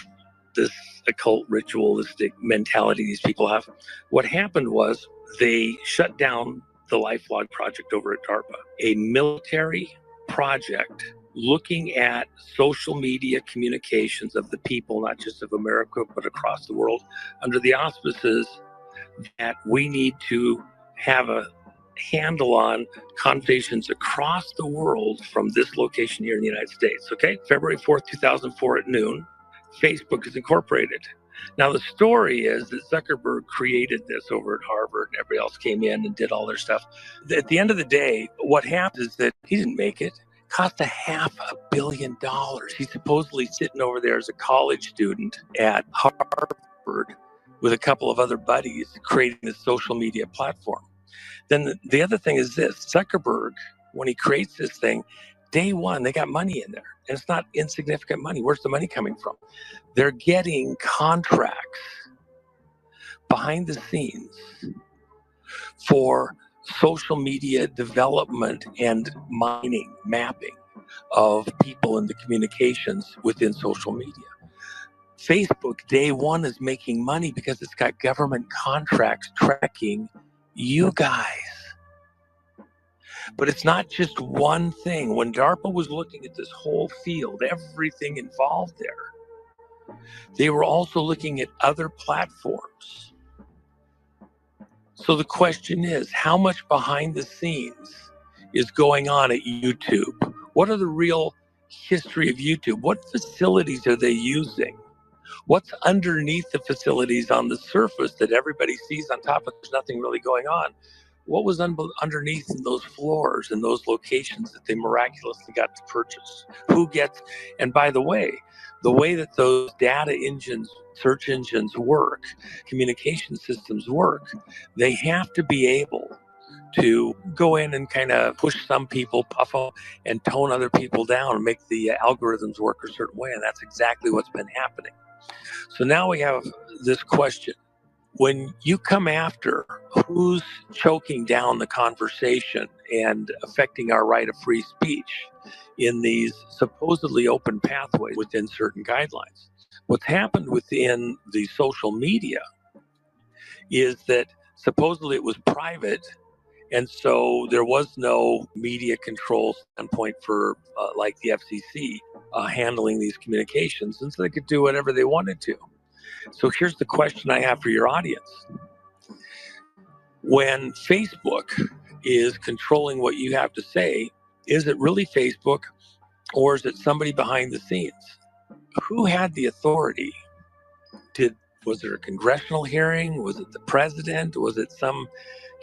this occult ritualistic mentality these people have. What happened was they shut down the LifeLog project over at DARPA, a military project looking at social media communications of the people, not just of America, but across the world, under the auspices that we need to have a handle on conversations across the world from this location here in the United States. Okay, February 4th, 2004 at noon, Facebook is incorporated. Now, the story is that Zuckerberg created this over at Harvard, and everybody else came in and did all their stuff. At the end of the day, what happened is that he didn't make it. Cost $500 million. He's supposedly sitting over there as a college student at Harvard with a couple of other buddies creating this social media platform. Then the other thing is this: Zuckerberg, when he creates this thing, day one, they got money in there. And it's not insignificant money. Where's the money coming from? They're getting contracts behind the scenes for social media development and mining, mapping of people and the communications within social media. Facebook, day one, is making money because it's got government contracts tracking you guys. But it's not just one thing. When DARPA was looking at this whole field, everything involved there, they were also looking at other platforms. So the question is, how much behind the scenes is going on at YouTube? What are the real history of YouTube? What facilities are they using? What's underneath the facilities on the surface that everybody sees on top of? There's nothing really going on. What was underneath in those floors and those locations that they miraculously got to purchase? Who gets, and by the way that those data engines, search engines work, communication systems work, they have to be able to go in and kind of push some people, puff them, and tone other people down and make the algorithms work a certain way. And that's exactly what's been happening. So now we have this question. When you come after who's choking down the conversation and affecting our right of free speech in these supposedly open pathways within certain guidelines, what's happened within the social media is that supposedly it was private, and so there was no media control standpoint for like the FCC handling these communications, and so they could do whatever they wanted to. So here's the question I have for your audience. When Facebook is controlling what you have to say, is it really Facebook, or is it somebody behind the scenes? Who had the authority? Was there a congressional hearing? Was it the president? Was it some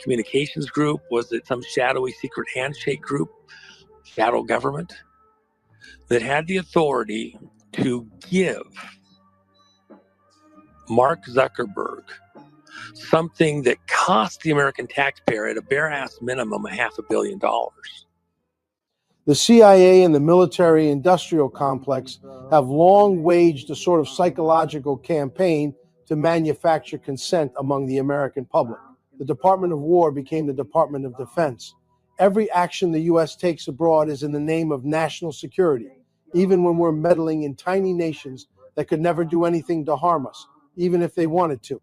communications group? Was it some shadowy secret handshake group, shadow government, that had the authority to give Mark Zuckerberg something that cost the American taxpayer at a bare-ass minimum $500 million? The CIA and the military-industrial complex have long waged a sort of psychological campaign to manufacture consent among the American public. The Department of War became the Department of Defense. Every action the U.S. takes abroad is in the name of national security, even when we're meddling in tiny nations that could never do anything to harm us, even if they wanted to.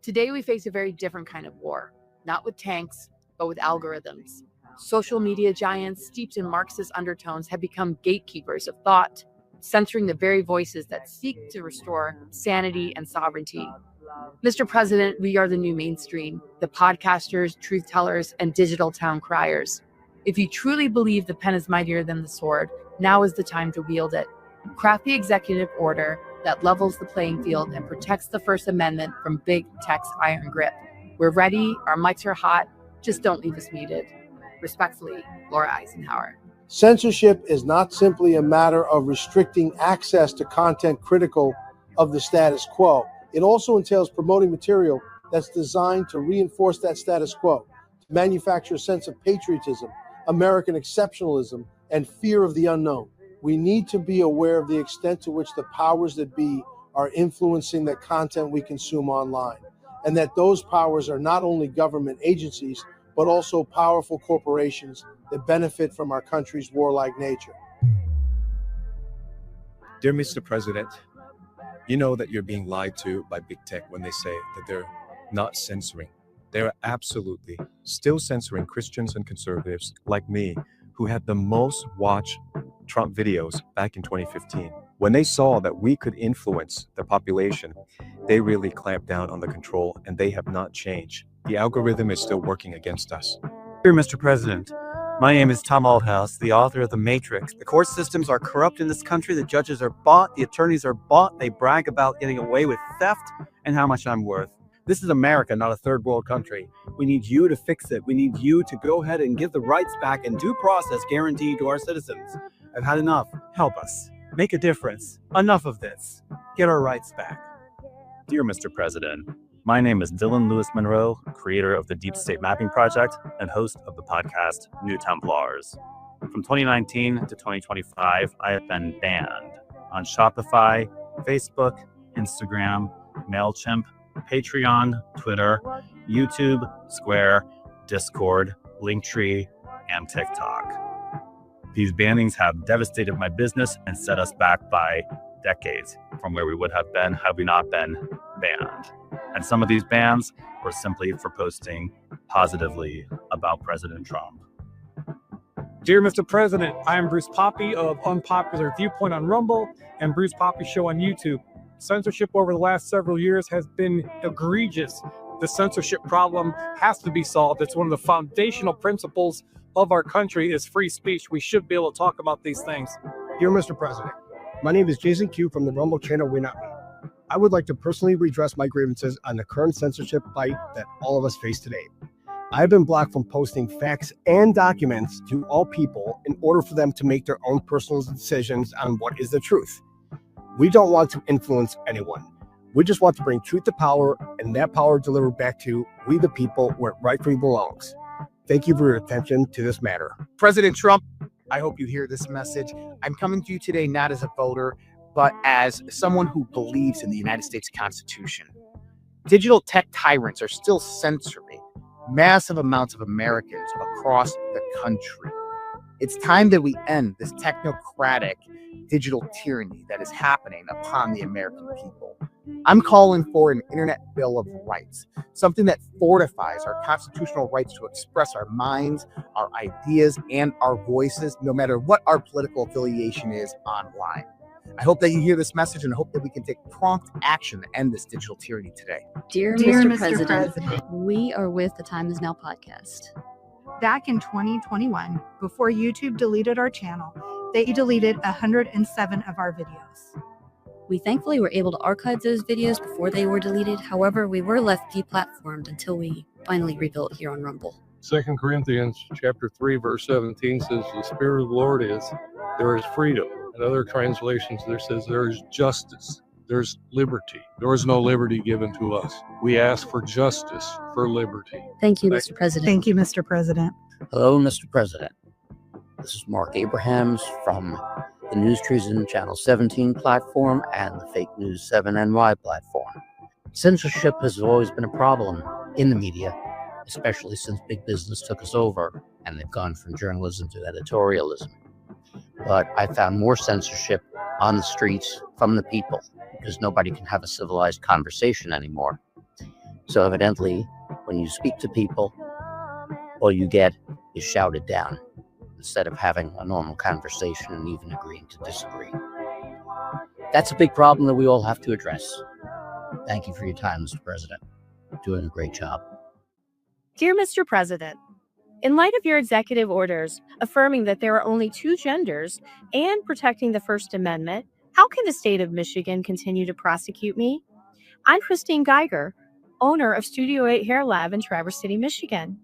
Today we face a very different kind of war, not with tanks, but with algorithms. Social media giants steeped in Marxist undertones have become gatekeepers of thought, censoring the very voices that seek to restore sanity and sovereignty. Mr. President, we are the new mainstream, the podcasters, truth tellers, and digital town criers. If you truly believe the pen is mightier than the sword, now is the time to wield it. Craft the executive order that levels the playing field and protects the First Amendment from big tech's iron grip. We're ready, our mics are hot, just don't leave us muted. Respectfully, Laura Eisenhower. Censorship is not simply a matter of restricting access to content critical of the status quo. It also entails promoting material that's designed to reinforce that status quo, to manufacture a sense of patriotism, American exceptionalism, and fear of the unknown. We need to be aware of the extent to which the powers that be are influencing the content we consume online, and that those powers are not only government agencies, but also powerful corporations that benefit from our country's warlike nature. Dear Mr. President, you know that you're being lied to by big tech when they say that they're not censoring. They're absolutely still censoring Christians and conservatives like me, who had the most watched Trump videos back in 2015. When they saw that we could influence the population, they really clamped down on the control, and they have not changed. The algorithm is still working against us. Dear Mr. President, my name is Tom Althouse, the author of The Matrix. The court systems are corrupt in this country. The judges are bought. The attorneys are bought. They brag about getting away with theft and how much I'm worth. This is America, not a third world country. We need you to fix it. We need you to go ahead and give the rights back and due process guaranteed to our citizens. I've had enough. Help us. Make a difference. Enough of this. Get our rights back. Dear Mr. President, my name is Dylan Lewis Monroe, creator of the Deep State Mapping Project and host of the podcast New Templars. From 2019 to 2025, I have been banned on Shopify, Facebook, Instagram, MailChimp, Patreon, Twitter, YouTube, Square, Discord, Linktree, and TikTok. These bannings have devastated my business and set us back by decades from where we would have been had we not been banned. And some of these bans were simply for posting positively about President Trump. Dear Mr. President, I am Bruce Poppy of Unpopular Viewpoint on Rumble and Bruce Poppy Show on YouTube. Censorship over the last several years has been egregious. The censorship problem has to be solved. It's one of the foundational principles of our country is free speech. We should be able to talk about these things. Dear Mr. President, my name is Jason Q from the Rumble channel We Not Me. I would like to personally redress my grievances on the current censorship fight that all of us face today. I've been blocked from posting facts and documents to all people in order for them to make their own personal decisions on what is the truth. We don't want to influence anyone. We just want to bring truth to power, and that power delivered back to we the people where it rightfully belongs. Thank you for your attention to this matter. President Trump, I hope you hear this message. I'm coming to you today not as a voter, but as someone who believes in the United States Constitution. Digital tech tyrants are still censoring massive amounts of Americans across the country. It's time that we end this technocratic digital tyranny that is happening upon the American people. I'm calling for an Internet Bill of Rights, something that fortifies our constitutional rights to express our minds, our ideas, and our voices, no matter what our political affiliation is online. I hope that you hear this message and I hope that we can take prompt action to end this digital tyranny today. Dear Mr. President, we are with the Time Is Now podcast. Back in 2021, before YouTube deleted our channel, they deleted 107 of our videos. We thankfully were able to archive those videos before they were deleted. However, we were left deplatformed until we finally rebuilt here on Rumble. 2 Corinthians chapter 3, verse 17 says, the Spirit of the Lord is, there is freedom. In other translations, there says there is justice. There's liberty. There is no liberty given to us. We ask for justice, for liberty. Thank you, Mr. President. Thank you, Mr. President. Hello, Mr. President. This is Mark Abrahams from the News Treason Channel 17 platform and the Fake News 7NY platform. Censorship has always been a problem in the media, especially since big business took us over and they've gone from journalism to editorialism. But I found more censorship on the streets from the people because nobody can have a civilized conversation anymore. So evidently, when you speak to people, all you get is shouted down instead of having a normal conversation and even agreeing to disagree. That's a big problem that we all have to address. Thank you for your time, Mr. President. You're doing a great job. Dear Mr. President, in light of your executive orders affirming that there are only two genders and protecting the First Amendment, How can the state of Michigan continue to prosecute me? I'm Christine Geiger, owner of Studio 8 Hair Lab in Traverse City, Michigan.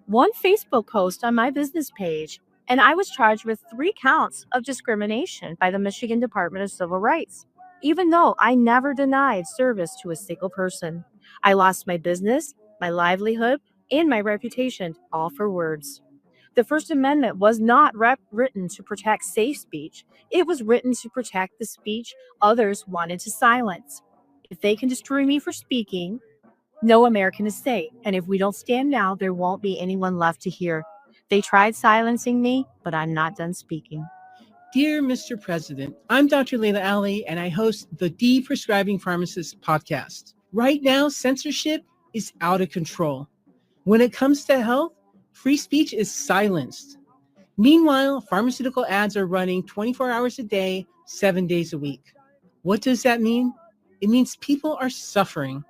One Facebook post on my business page, and I was charged with 3 counts of discrimination by the Michigan Department of Civil Rights, even though I never denied service to a single person. I lost my business, my livelihood, and my reputation, all for words. The First Amendment was not written to protect safe speech. It was written to protect the speech others wanted to silence. If they can destroy me for speaking, no American is safe. And if we don't stand now, there won't be anyone left to hear. They tried silencing me, but I'm not done speaking. Dear Mr. President, I'm Dr. Layla Ali, and I host the De-Prescribing Pharmacist podcast. Right now, censorship is out of control. When it comes to health, free speech is silenced. Meanwhile, pharmaceutical ads are running 24 hours a day, 7 days a week. What does that mean? It means people are suffering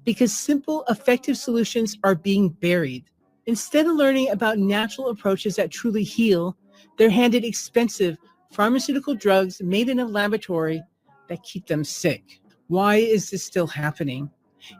because simple, effective solutions are being buried. Instead of learning about natural approaches that truly heal, they're handed expensive pharmaceutical drugs made in a laboratory that keep them sick. Why is this still happening?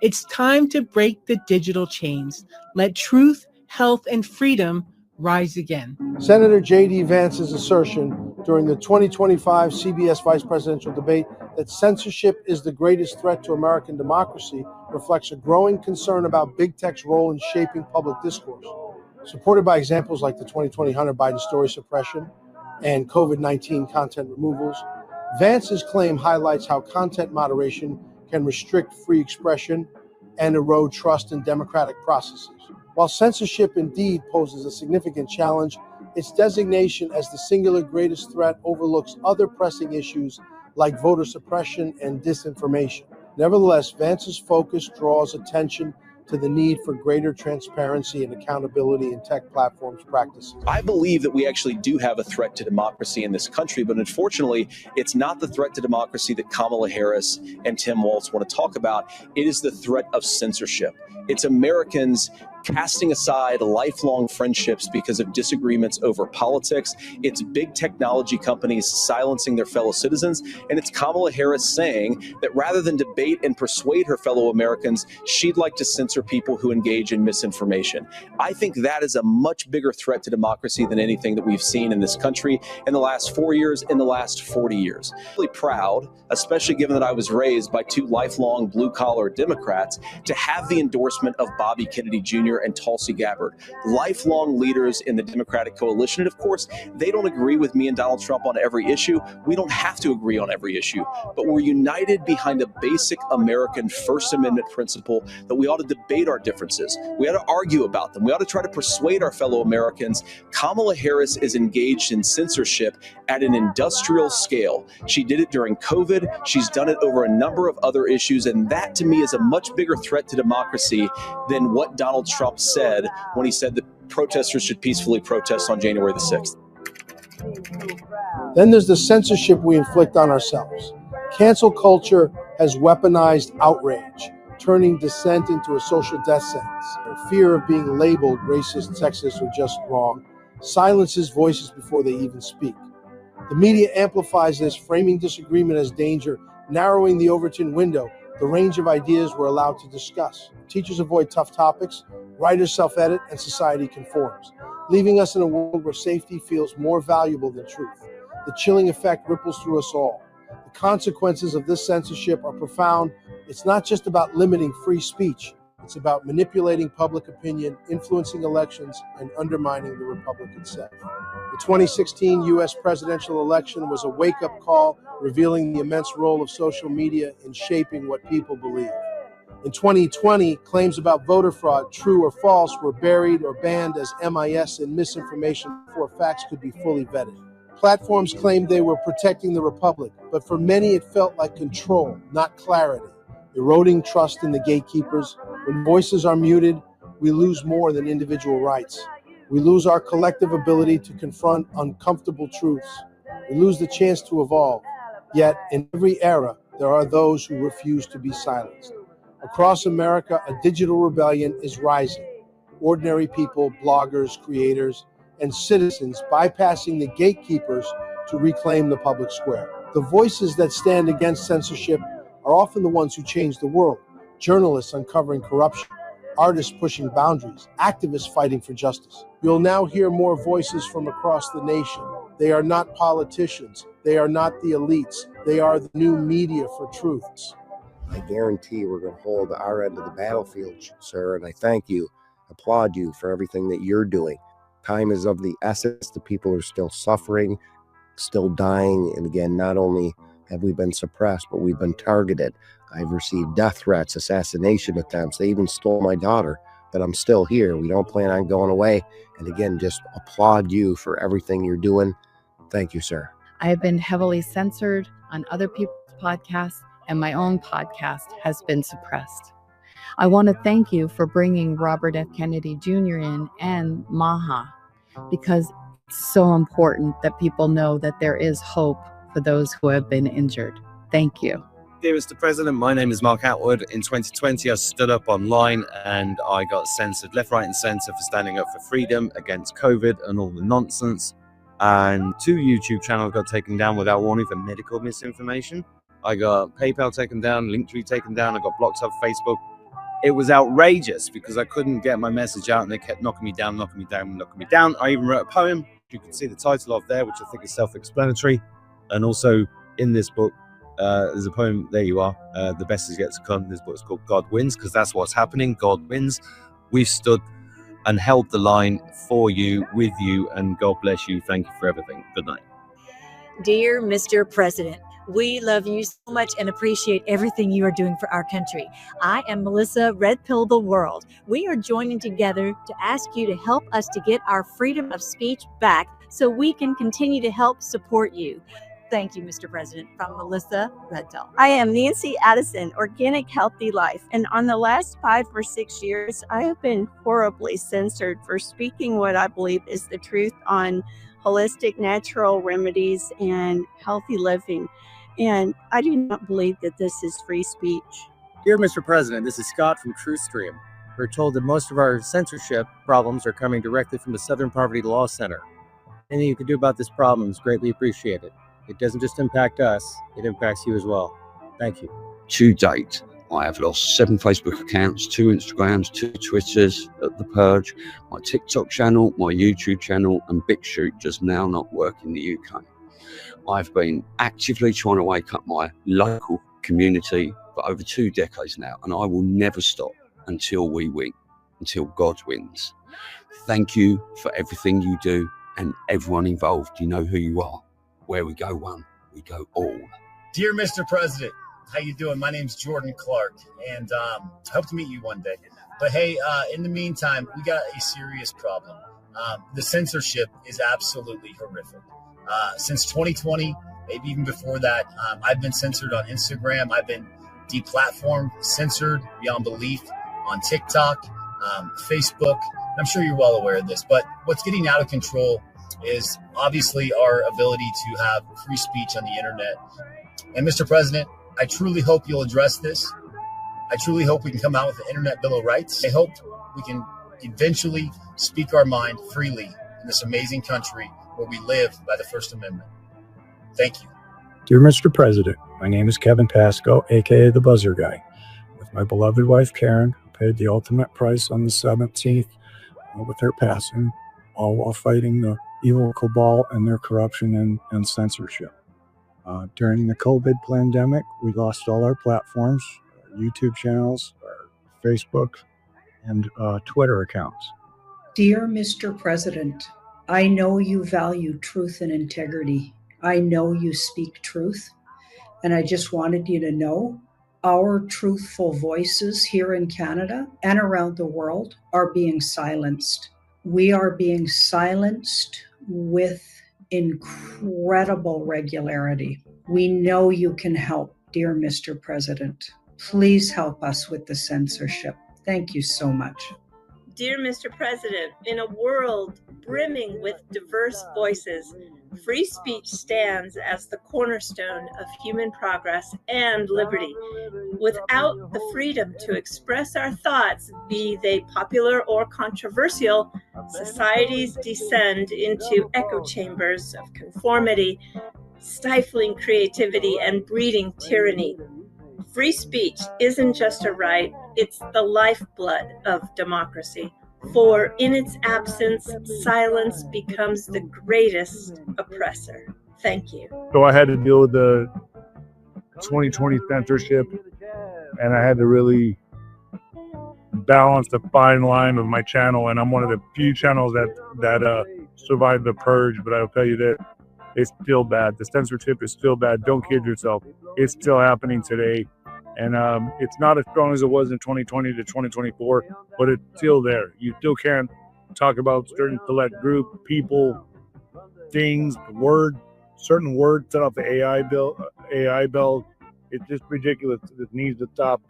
It's time to break the digital chains. Let truth, health, and freedom rise again. Senator J.D. Vance's assertion during the 2025 CBS vice presidential debate that censorship is the greatest threat to American democracy reflects a growing concern about big tech's role in shaping public discourse. Supported by examples like the 2020 Hunter Biden story suppression and COVID-19 content removals, Vance's claim highlights how content moderation can restrict free expression and erode trust in democratic processes. While censorship indeed poses a significant challenge, its designation as the singular greatest threat overlooks other pressing issues like voter suppression and disinformation. Nevertheless, Vance's focus draws attention to the need for greater transparency and accountability in tech platforms' practices. I believe that we actually do have a threat to democracy in this country, but unfortunately, it's not the threat to democracy that Kamala Harris and Tim Walz want to talk about. It is the threat of censorship. It's Americans casting aside lifelong friendships because of disagreements over politics. It's big technology companies silencing their fellow citizens. And it's Kamala Harris saying that rather than debate and persuade her fellow Americans, she'd like to censor people who engage in misinformation. I think that is a much bigger threat to democracy than anything that we've seen in this country in the last 4 years, in the last 40 years. I'm really proud, especially given that I was raised by 2 lifelong blue-collar Democrats, to have the endorsement of Bobby Kennedy Jr. and Tulsi Gabbard, lifelong leaders in the Democratic coalition. And of course, they don't agree with me and Donald Trump on every issue. We don't have to agree on every issue, but we're united behind a basic American First Amendment principle that we ought to debate our differences. We ought to argue about them. We ought to try to persuade our fellow Americans. Kamala Harris is engaged in censorship at an industrial scale. She did it during COVID. She's done it over a number of other issues. And that, to me, is a much bigger threat to democracy than what Donald Trump said when he said that protesters should peacefully protest on January the 6th. Then there's the censorship we inflict on ourselves. Cancel culture has weaponized outrage, turning dissent into a social death sentence. The fear of being labeled racist, sexist, or just wrong silences voices before they even speak. The media amplifies this, framing disagreement as danger, narrowing the Overton window, the range of ideas we're allowed to discuss. Teachers avoid tough topics, writers self-edit, and society conforms, leaving us in a world where safety feels more valuable than truth. The chilling effect ripples through us all. The consequences of this censorship are profound. It's not just about limiting free speech. It's about manipulating public opinion, influencing elections, and undermining the republic itself. The 2016 U.S. presidential election was a wake-up call, revealing the immense role of social media in shaping what people believe. In 2020, claims about voter fraud, true or false, were buried or banned as MIS and misinformation before facts could be fully vetted. Platforms claimed they were protecting the republic, but for many it felt like control, not clarity, eroding trust in the gatekeepers. When voices are muted, we lose more than individual rights. We lose our collective ability to confront uncomfortable truths. We lose the chance to evolve. Yet, in every era, there are those who refuse to be silenced. Across America, a digital rebellion is rising. Ordinary people, bloggers, creators, and citizens bypassing the gatekeepers to reclaim the public square. The voices that stand against censorship are often the ones who change the world. Journalists uncovering corruption, artists pushing boundaries, activists fighting for justice. You'll now hear more voices from across the nation. They are not politicians. They are not the elites. They are the new media for truth. I guarantee we're going to hold our end of the battlefield, sir, and I thank you, applaud you for everything that you're doing. Time is of the essence. The people are still suffering, still dying, and again, not only have we been suppressed, but we've been targeted. I've received death threats, assassination attempts. They even stole my daughter, but I'm still here. We don't plan on going away. And again, just applaud you for everything you're doing. Thank you, sir. I have been heavily censored on other people's podcasts, and my own podcast has been suppressed. I want to thank you for bringing Robert F. Kennedy Jr. in and Maha, because it's so important that people know that there is hope for those who have been injured. Thank you. Dear Mr. President, my name is Mark Atwood. In 2020, I stood up online and I got censored left, right and centre for standing up for freedom against COVID and all the nonsense. And 2 YouTube channels got taken down without warning for medical misinformation. I got PayPal taken down, Linktree taken down, I got blocked off Facebook. It was outrageous because I couldn't get my message out and they kept knocking me down, knocking me down, knocking me down. I even wrote a poem, you can see the title of there, which I think is self-explanatory. And also in this book, there's a poem, there you are, The Best Is Yet to Come. This book is called God Wins, because that's what's happening, God wins. We've stood and held the line for you, with you, and God bless you. Thank you for everything. Good night. Dear Mr. President, we love you so much and appreciate everything you are doing for our country. I am Melissa, Red Pill the World. We are joining together to ask you to help us to get our freedom of speech back so we can continue to help support you. Thank you, Mr. President. From Melissa, Red Pill. I am Nancy Addison, Organic Healthy Life, and on the last 5 or 6 years, I have been horribly censored for speaking what I believe is the truth on holistic natural remedies and healthy living. And I do not believe that this is free speech. Dear Mr. President, this is Scott from TruthStream. We're told that most of our censorship problems are coming directly from the Southern Poverty Law Center. Anything you can do about this problem is greatly appreciated. It doesn't just impact us, it impacts you as well. Thank you. To date, I have lost 7 Facebook accounts, 2 Instagrams, 2 Twitters at the purge. My TikTok channel, my YouTube channel, and BitChute does now not work in the UK. I've been actively trying to wake up my local community for over 2 decades now, and I will never stop until we win, until God wins. Thank you for everything you do and everyone involved. You know who you are. Where we go one, we go all. Dear Mr. President, how you doing? My name's Jordan Clark, and I hope to meet you one day. But hey, in the meantime, we got a serious problem. The censorship is absolutely horrific. Since 2020, maybe even before that, I've been censored on Instagram. I've been deplatformed, censored beyond belief on TikTok, Facebook. I'm sure you're well aware of this, but what's getting out of control is obviously our ability to have free speech on the internet. And Mr. President, I truly hope you'll address this. I truly hope we can come out with the Internet Bill of Rights. I hope we can eventually speak our mind freely in this amazing country where we live by the First Amendment. Thank you. Dear Mr. President, my name is Kevin Pasco, aka the Buzzer Guy. With my beloved wife Karen, who paid the ultimate price on the 17th with her passing, all while fighting the evil cabal and their corruption and censorship. During the COVID pandemic, we lost all our platforms, our YouTube channels, our Facebook, and Twitter accounts. Dear Mr. President, I know you value truth and integrity. I know you speak truth, and I just wanted you to know our truthful voices here in Canada and around the world are being silenced. We are being silenced with incredible regularity. We know you can help, dear Mr. President. Please help us with the censorship. Thank you so much. Dear Mr. President, in a world brimming with diverse voices, free speech stands as the cornerstone of human progress and liberty. Without the freedom to express our thoughts, be they popular or controversial, societies descend into echo chambers of conformity, stifling creativity and breeding tyranny. Free speech isn't just a right, it's the lifeblood of democracy. For in its absence, silence becomes the greatest oppressor. Thank you. So I had to deal with the 2020 censorship, and I had to really balance the fine line of my channel. And I'm one of the few channels that survived the purge. But I'll tell you that it's still bad. The censorship is still bad. Don't kid yourself. It's still happening today. And it's not as strong as it was in 2020 to 2024, but it's still there. You still can't talk about certain select group, people, things, certain words set off the AI bill. It's just ridiculous. It needs to stop.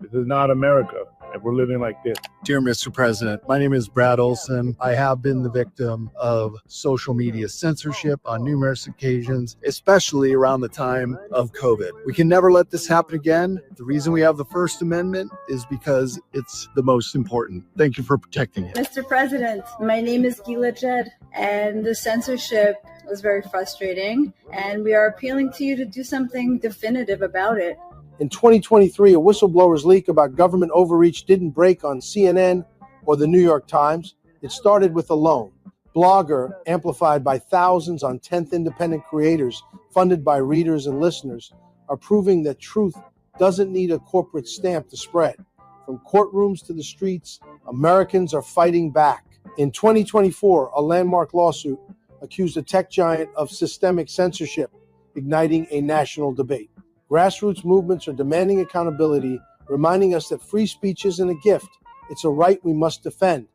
This is not America, and we're living like this. Dear Mr. President, my name is Brad Olson. I have been the victim of social media censorship on numerous occasions, especially around the time of COVID. We can never let this happen again. The reason we have the First Amendment is because it's the most important. Thank you for protecting it. Mr. President, my name is Gila Jed, and the censorship was very frustrating, and we are appealing to you to do something definitive about it. In 2023, a whistleblower's leak about government overreach didn't break on CNN or the New York Times. It started with a lone blogger amplified by thousands on 10th independent creators funded by readers and listeners are proving that truth doesn't need a corporate stamp to spread. From courtrooms to the streets, Americans are fighting back. In 2024, a landmark lawsuit accused a tech giant of systemic censorship, igniting a national debate. Grassroots movements are demanding accountability, reminding us that free speech isn't a gift, it's a right we must defend.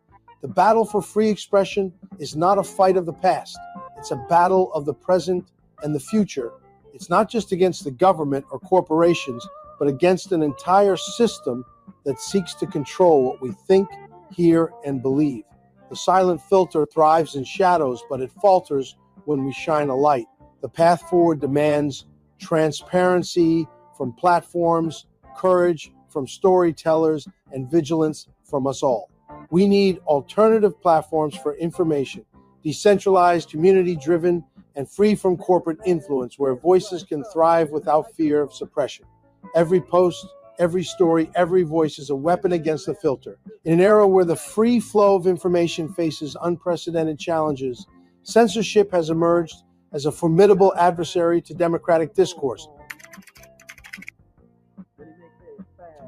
The battle for free expression is not a fight of the past, it's a battle of the present and the future. It's not just against the government or corporations, but against an entire system that seeks to control what we think, hear, and believe. The silent filter thrives in shadows, but it falters when we shine a light. The path forward demands transparency from platforms, courage from storytellers, and vigilance from us all. We need alternative platforms for information, decentralized, community-driven, and free from corporate influence, where voices can thrive without fear of suppression. Every post, every story, every voice is a weapon against the filter. In an era where the free flow of information faces unprecedented challenges, censorship has emerged as a formidable adversary to democratic discourse.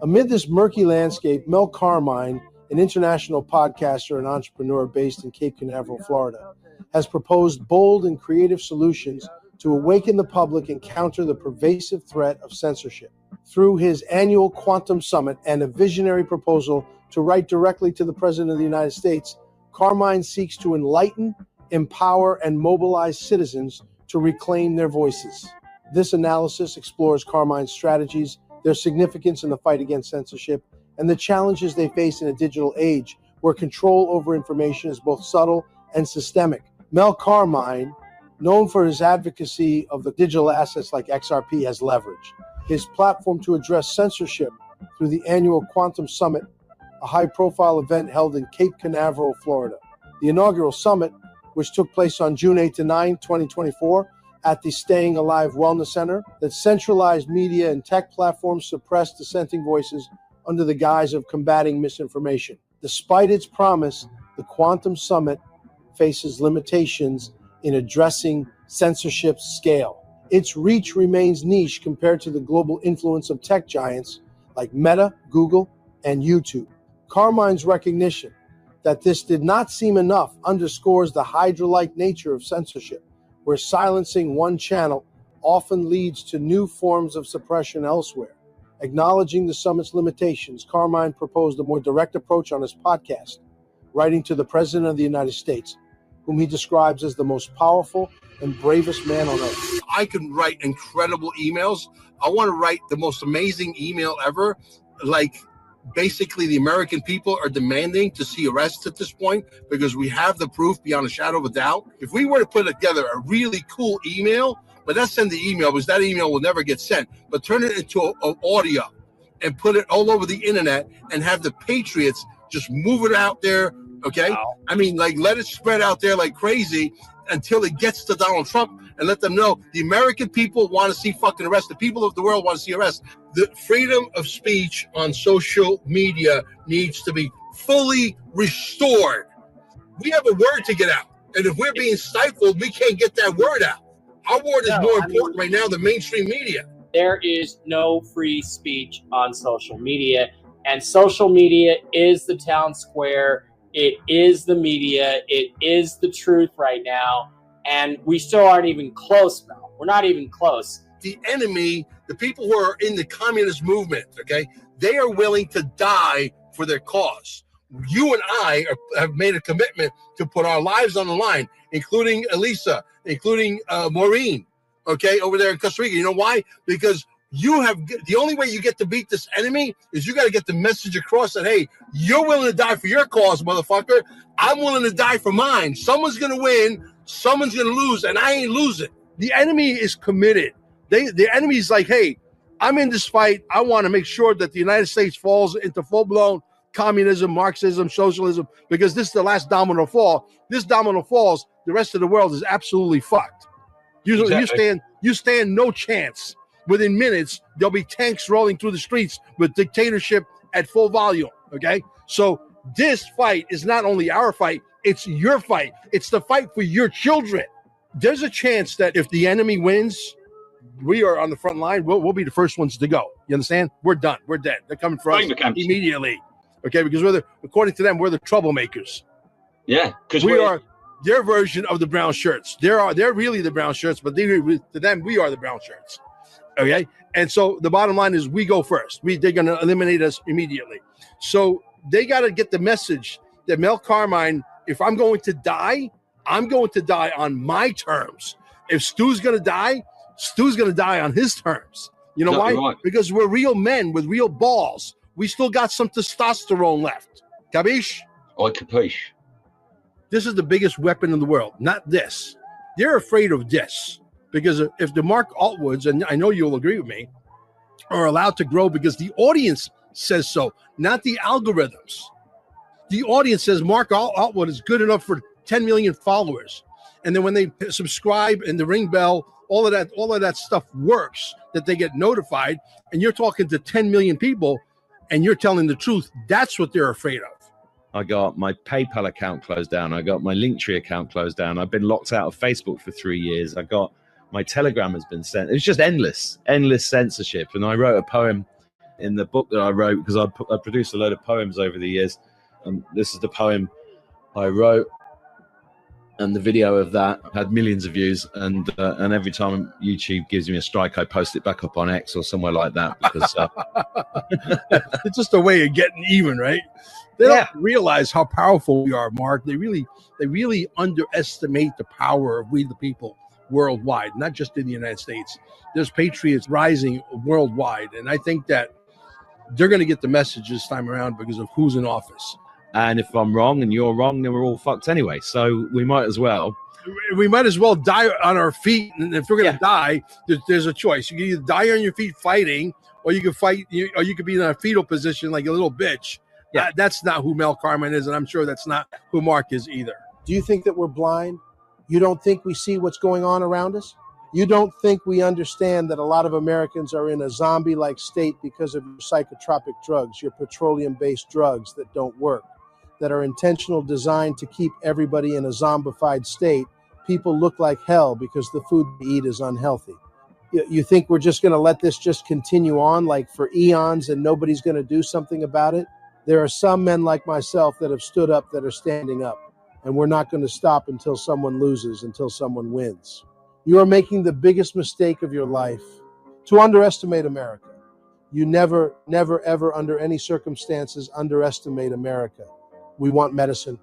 Amid this murky landscape, Mel Carmine, an international podcaster and entrepreneur based in Cape Canaveral, Florida, has proposed bold and creative solutions to awaken the public and counter the pervasive threat of censorship. Through his annual Quantum Summit and a visionary proposal to write directly to the President of the United States, Carmine seeks to enlighten, empower, and mobilize citizens to reclaim their voices. This analysis explores Carmine's strategies, their significance in the fight against censorship, and the challenges they face in a digital age where control over information is both subtle and systemic. Mel Carmine, known for his advocacy of the digital assets like XRP, has leveraged his platform to address censorship through the annual Quantum Summit, a high-profile event held in Cape Canaveral, Florida. The inaugural summit, which took place on June 8 to 9, 2024, at the Staying Alive Wellness Center, that centralized media and tech platforms suppressed dissenting voices under the guise of combating misinformation. Despite its promise, the Quantum Summit faces limitations in addressing censorship's scale. Its reach remains niche compared to the global influence of tech giants like Meta, Google, and YouTube. Carmine's recognition that this did not seem enough underscores the Hydra-like nature of censorship, where silencing one channel often leads to new forms of suppression elsewhere. Acknowledging the summit's limitations, Carmine proposed a more direct approach on his podcast, writing to the President of the United States, whom he describes as the most powerful and bravest man on earth. I can write incredible emails. I want to write the most amazing email ever. Like, basically, the American people are demanding to see arrests at this point because we have the proof beyond a shadow of a doubt. If we were to put together a really cool email, but let's send the email because that email will never get sent, but turn it into an audio and put it all over the internet and have the patriots just move it out there. Okay. Wow. I mean, like, let it spread out there like crazy. until it gets to Donald Trump and let them know the American people want to see fucking arrest. The people of the world want to see arrest. The freedom of speech on social media needs to be fully restored. We have a word to get out. And if we're being stifled, we can't get that word out. Our word is more important right now than mainstream media. There is no free speech on social media. And social media is the town square. It is the media. It is the truth right now. And we still aren't even close, Mel. We're not even close. The enemy, the people who are in the communist movement, okay, they are willing to die for their cause. You and I have made a commitment to put our lives on the line, including Elisa, including Maureen, okay, over there in Costa Rica. You know why? Because the only way you get to beat this enemy is you got to get the message across that, hey, you're willing to die for your cause, motherfucker. I'm willing to die for mine. Someone's going to win, someone's going to lose, and I ain't losing. The enemy is committed. The enemy's like, hey, I'm in this fight. I want to make sure that the United States falls into full-blown communism, Marxism, socialism, because this is the last domino fall. This domino falls, the rest of the world is absolutely fucked. You stand no chance. Within minutes, there'll be tanks rolling through the streets with dictatorship at full volume, okay? So this fight is not only our fight, it's your fight. It's the fight for your children. There's a chance that if the enemy wins, we are on the front line. We'll be the first ones to go. You understand? We're done. We're dead. They're coming for us immediately. Okay, because according to them, we're the troublemakers. Yeah, because we are their version of the brown shirts. They're really the brown shirts, but to them, we are the brown shirts. Okay, and so the bottom line is we go first. They're going to eliminate us immediately. So they got to get the message that Mel Carmine, if I'm going to die, I'm going to die on my terms. If Stu's going to die, Stu's going to die on his terms. You know why? Right. Because we're real men with real balls. We still got some testosterone left. Capiche? I capiche. This is the biggest weapon in the world, not this. They're afraid of this because if the Mark Altwoods, and I know you'll agree with me, are allowed to grow because the audience says so, not the algorithms. The audience says Mark Altwood is good enough for 10 million followers. And then when they subscribe and the ring bell, all of that stuff works, that they get notified, and you're talking to 10 million people and you're telling the truth. That's what they're afraid of. I got my PayPal account closed down. I got my Linktree account closed down. I've been locked out of Facebook for 3 years. I got my Telegram has been sent. It's just endless censorship. And I wrote a poem in the book that I wrote because I produced a load of poems over the years. And this is the poem I wrote. And the video of that had millions of views. And every time YouTube gives me a strike, I post it back up on X or somewhere like that. Because it's just a way of getting even, right? They don't realize how powerful we are, Mark. They really underestimate the power of we the people worldwide, not just in the United States. There's patriots rising worldwide. And I think that they're going to get the message this time around because of who's in office. And if I'm wrong and you're wrong, then we're all fucked anyway. So we might as well die on our feet. And if we're going to die, there's a choice. You can either die on your feet fighting, or you can fight, or you could be in a fetal position like a little bitch. Yeah, that's not who Mel Carmine is, and I'm sure that's not who Mark is either. Do you think that we're blind? You don't think we see what's going on around us? You don't think we understand that a lot of Americans are in a zombie-like state because of your psychotropic drugs, your petroleum-based drugs that don't work, that are intentional, designed to keep everybody in a zombified state. People look like hell because the food we eat is unhealthy. You think we're just going to let this just continue on like for eons and nobody's going to do something about it? There are some men like myself that have stood up, that are standing up, and we're not going to stop until someone loses, until someone wins. You are making the biggest mistake of your life to underestimate America. You never, ever, under any circumstances, underestimate America. We want medicine.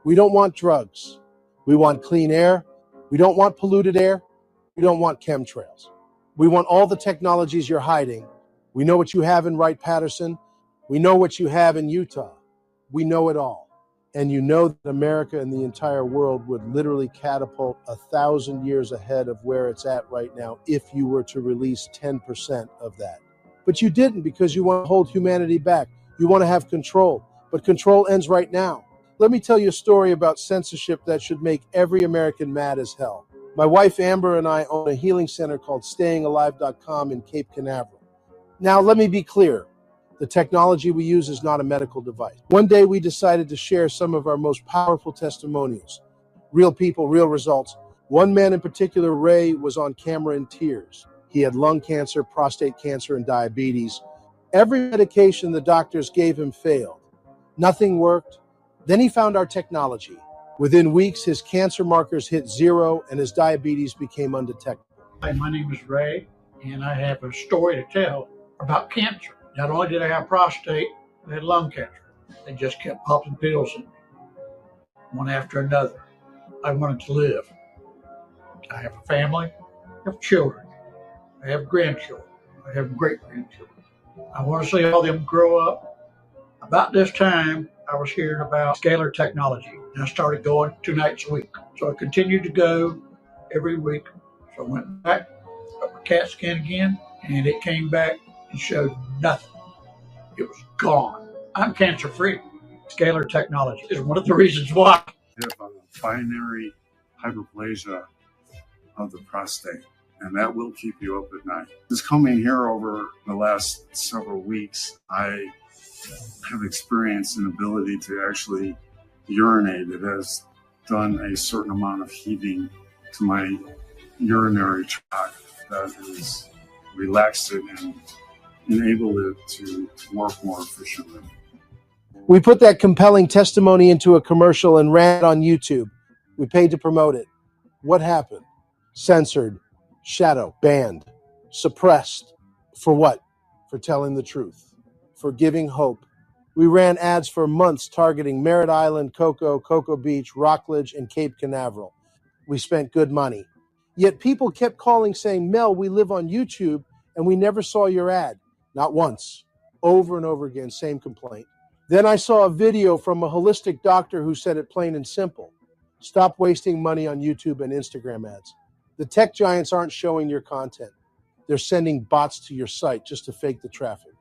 We don't want drugs. We want clean air. We don't want polluted air. We don't want chemtrails. We want all the technologies you're hiding. We know what you have in Wright-Patterson. We know what you have in Utah. We know it all. And you know that America and the entire world would literally catapult 1,000 years ahead of where it's at right now if you were to release 10% of that. But you didn't, because you want to hold humanity back. You want to have control. But control ends right now. Let me tell you a story about censorship that should make every American mad as hell. My wife Amber and I own a healing center called StayingAlive.com in Cape Canaveral. Now, let me be clear. The technology we use is not a medical device. One day we decided to share some of our most powerful testimonials. Real people, real results. One man in particular, Ray, was on camera in tears. He had lung cancer, prostate cancer, and diabetes. Every medication the doctors gave him failed. Nothing worked. Then he found our technology. Within weeks, his cancer markers hit 0 and his diabetes became undetectable. Hi, my name is Ray, and I have a story to tell about cancer. Not only did I have prostate, I had lung cancer. They just kept popping pills in me, one after another. I wanted to live. I have a family, I have children, I have grandchildren, I have great-grandchildren. I want to see all them grow up. About this time, I was hearing about scalar technology, and I started going 2 nights a week. So I continued to go every week. So I went back, got my CAT scan again, and it came back and showed nothing. It was gone. I'm cancer-free. Scalar technology is one of the reasons why. You have a binary hyperplasia of the prostate, and that will keep you up at night. Just coming here over the last several weeks, I have experienced an ability to actually urinate. It has done a certain amount of heating to my urinary tract that has relaxed it and enabled it to work more efficiently. We put that compelling testimony into a commercial and ran it on YouTube. We paid to promote it. What happened? Censored, shadow, banned, suppressed. For what? For telling the truth, for giving hope. We ran ads for months targeting Merritt Island, Cocoa Beach, Rockledge, and Cape Canaveral. We spent good money. Yet people kept calling saying, Mel, we live on YouTube and we never saw your ad. Not once. Over and over again, same complaint. Then I saw a video from a holistic doctor who said it plain and simple. Stop wasting money on YouTube and Instagram ads. The tech giants aren't showing your content. They're sending bots to your site just to fake the traffic.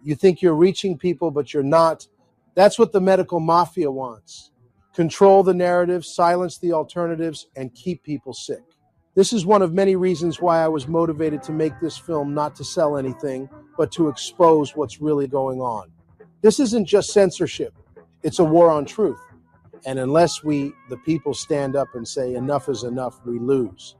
You think you're reaching people, but you're not. That's what the medical mafia wants. Control the narrative, silence the alternatives, and keep people sick. This is one of many reasons why I was motivated to make this film, not to sell anything, but to expose what's really going on. This isn't just censorship. It's a war on truth. And unless we, the people, stand up and say enough is enough, we lose.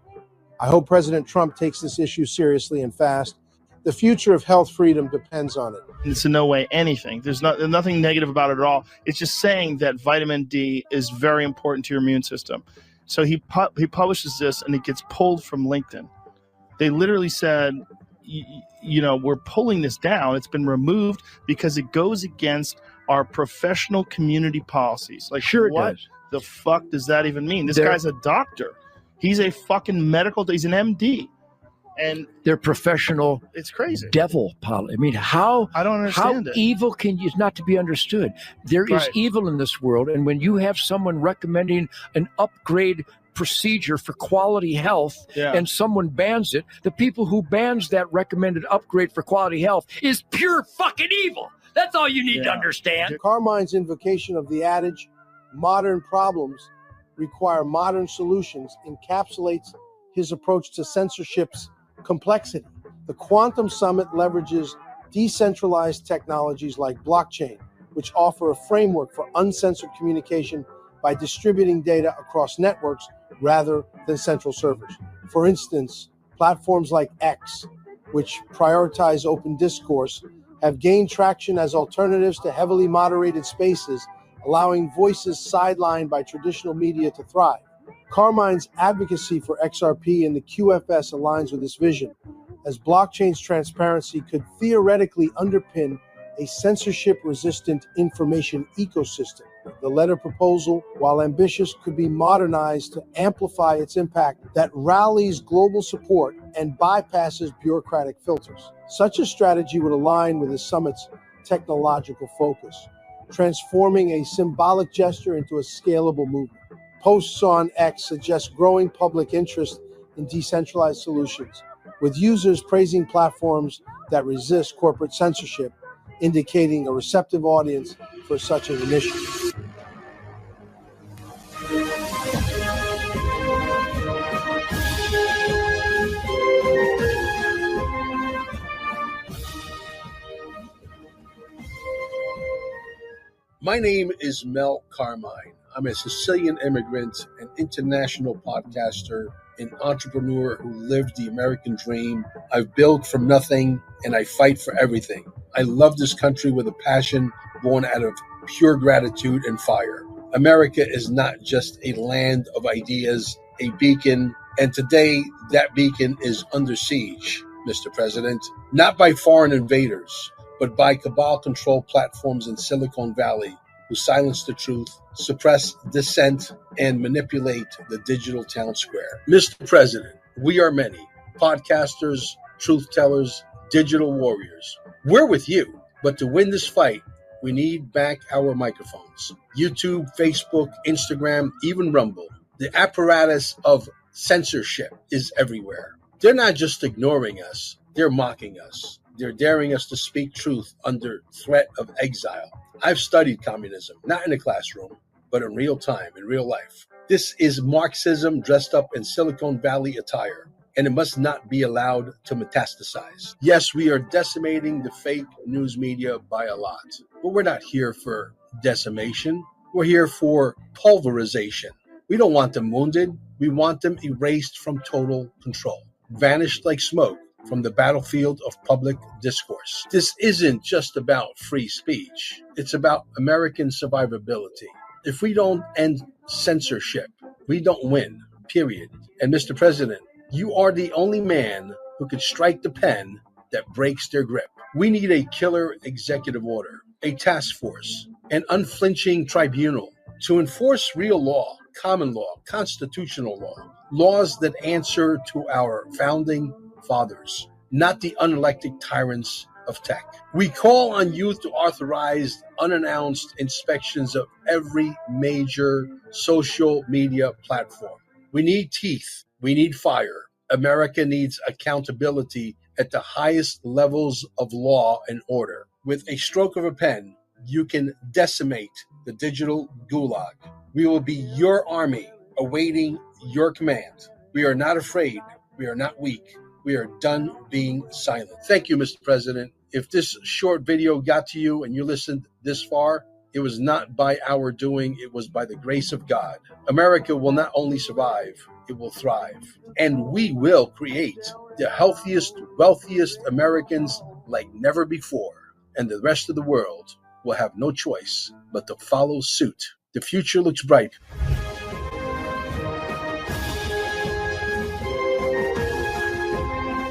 I hope President Trump takes this issue seriously and fast. The future of health freedom depends on it. It's in no way anything. There's nothing negative about it at all. It's just saying that vitamin D is very important to your immune system. So he publishes this and it gets pulled from LinkedIn. They literally said, we're pulling this down. It's been removed because it goes against our professional community policies. Like, sure, what the fuck does that even mean? This guy's a doctor. He's a fucking he's an MD. And they're professional. It's crazy. Devil policy. I mean, how I don't understand how it. Evil can is not to be understood. There is evil in this world, and when you have someone recommending an upgrade procedure for quality health, and someone bans it, the people who bans that recommended upgrade for quality health is pure fucking evil. That's all you need to understand. Carmine's invocation of the adage, modern problems require modern solutions, encapsulates his approach to censorship's complexity. The Quantum Summit leverages decentralized technologies like blockchain, which offer a framework for uncensored communication by distributing data across networks rather than central servers. For instance, platforms like X, which prioritize open discourse, have gained traction as alternatives to heavily moderated spaces, allowing voices sidelined by traditional media to thrive. Carmine's advocacy for XRP and the QFS aligns with this vision, as blockchain's transparency could theoretically underpin a censorship-resistant information ecosystem. The letter proposal, while ambitious, could be modernized to amplify its impact that rallies global support and bypasses bureaucratic filters. Such a strategy would align with the summit's technological focus, transforming a symbolic gesture into a scalable movement. Posts on X suggest growing public interest in decentralized solutions, with users praising platforms that resist corporate censorship, indicating a receptive audience for such an initiative. My name is Mel Carmine. I'm a Sicilian immigrant, an international podcaster, an entrepreneur who lived the American dream. I've built from nothing and I fight for everything. I love this country with a passion born out of pure gratitude and fire. America is not just a land of ideas, a beacon, and today that beacon is under siege, Mr. President, not by foreign invaders, but by cabal-controlled platforms in Silicon Valley who silence the truth, suppress dissent, and manipulate the digital town square. Mr. President, we are many, podcasters, truth tellers, digital warriors. We're with you, but to win this fight, we need back our microphones. YouTube, Facebook, Instagram, even Rumble. The apparatus of censorship is everywhere. They're not just ignoring us, they're mocking us. They're daring us to speak truth under threat of exile. I've studied communism, not in a classroom, but in real time, in real life. This is Marxism dressed up in Silicon Valley attire, and it must not be allowed to metastasize. Yes, we are decimating the fake news media by a lot, but we're not here for decimation. We're here for pulverization. We don't want them wounded. We want them erased from total control, vanished like smoke from the battlefield of public discourse. This isn't just about free speech. It's about American survivability. If we don't end censorship, we don't win, period. And Mr. President, you are the only man who could strike the pen that breaks their grip. We need a killer executive order, a task force, an unflinching tribunal to enforce real law, common law, constitutional law, laws that answer to our founding fathers, not the unelected tyrants of tech. We call on youth to authorize unannounced inspections of every major social media platform. We need teeth. We need fire. America needs accountability at the highest levels of law and order. With a stroke of a pen, you can decimate the digital gulag. We will be your army awaiting your command. We are not afraid. We are not weak. We are done being silent. Thank you, Mr. President. If this short video got to you and you listened this far, it was not by our doing, it was by the grace of God. America will not only survive, it will thrive. And we will create the healthiest, wealthiest Americans like never before. And the rest of the world will have no choice but to follow suit. The future looks bright.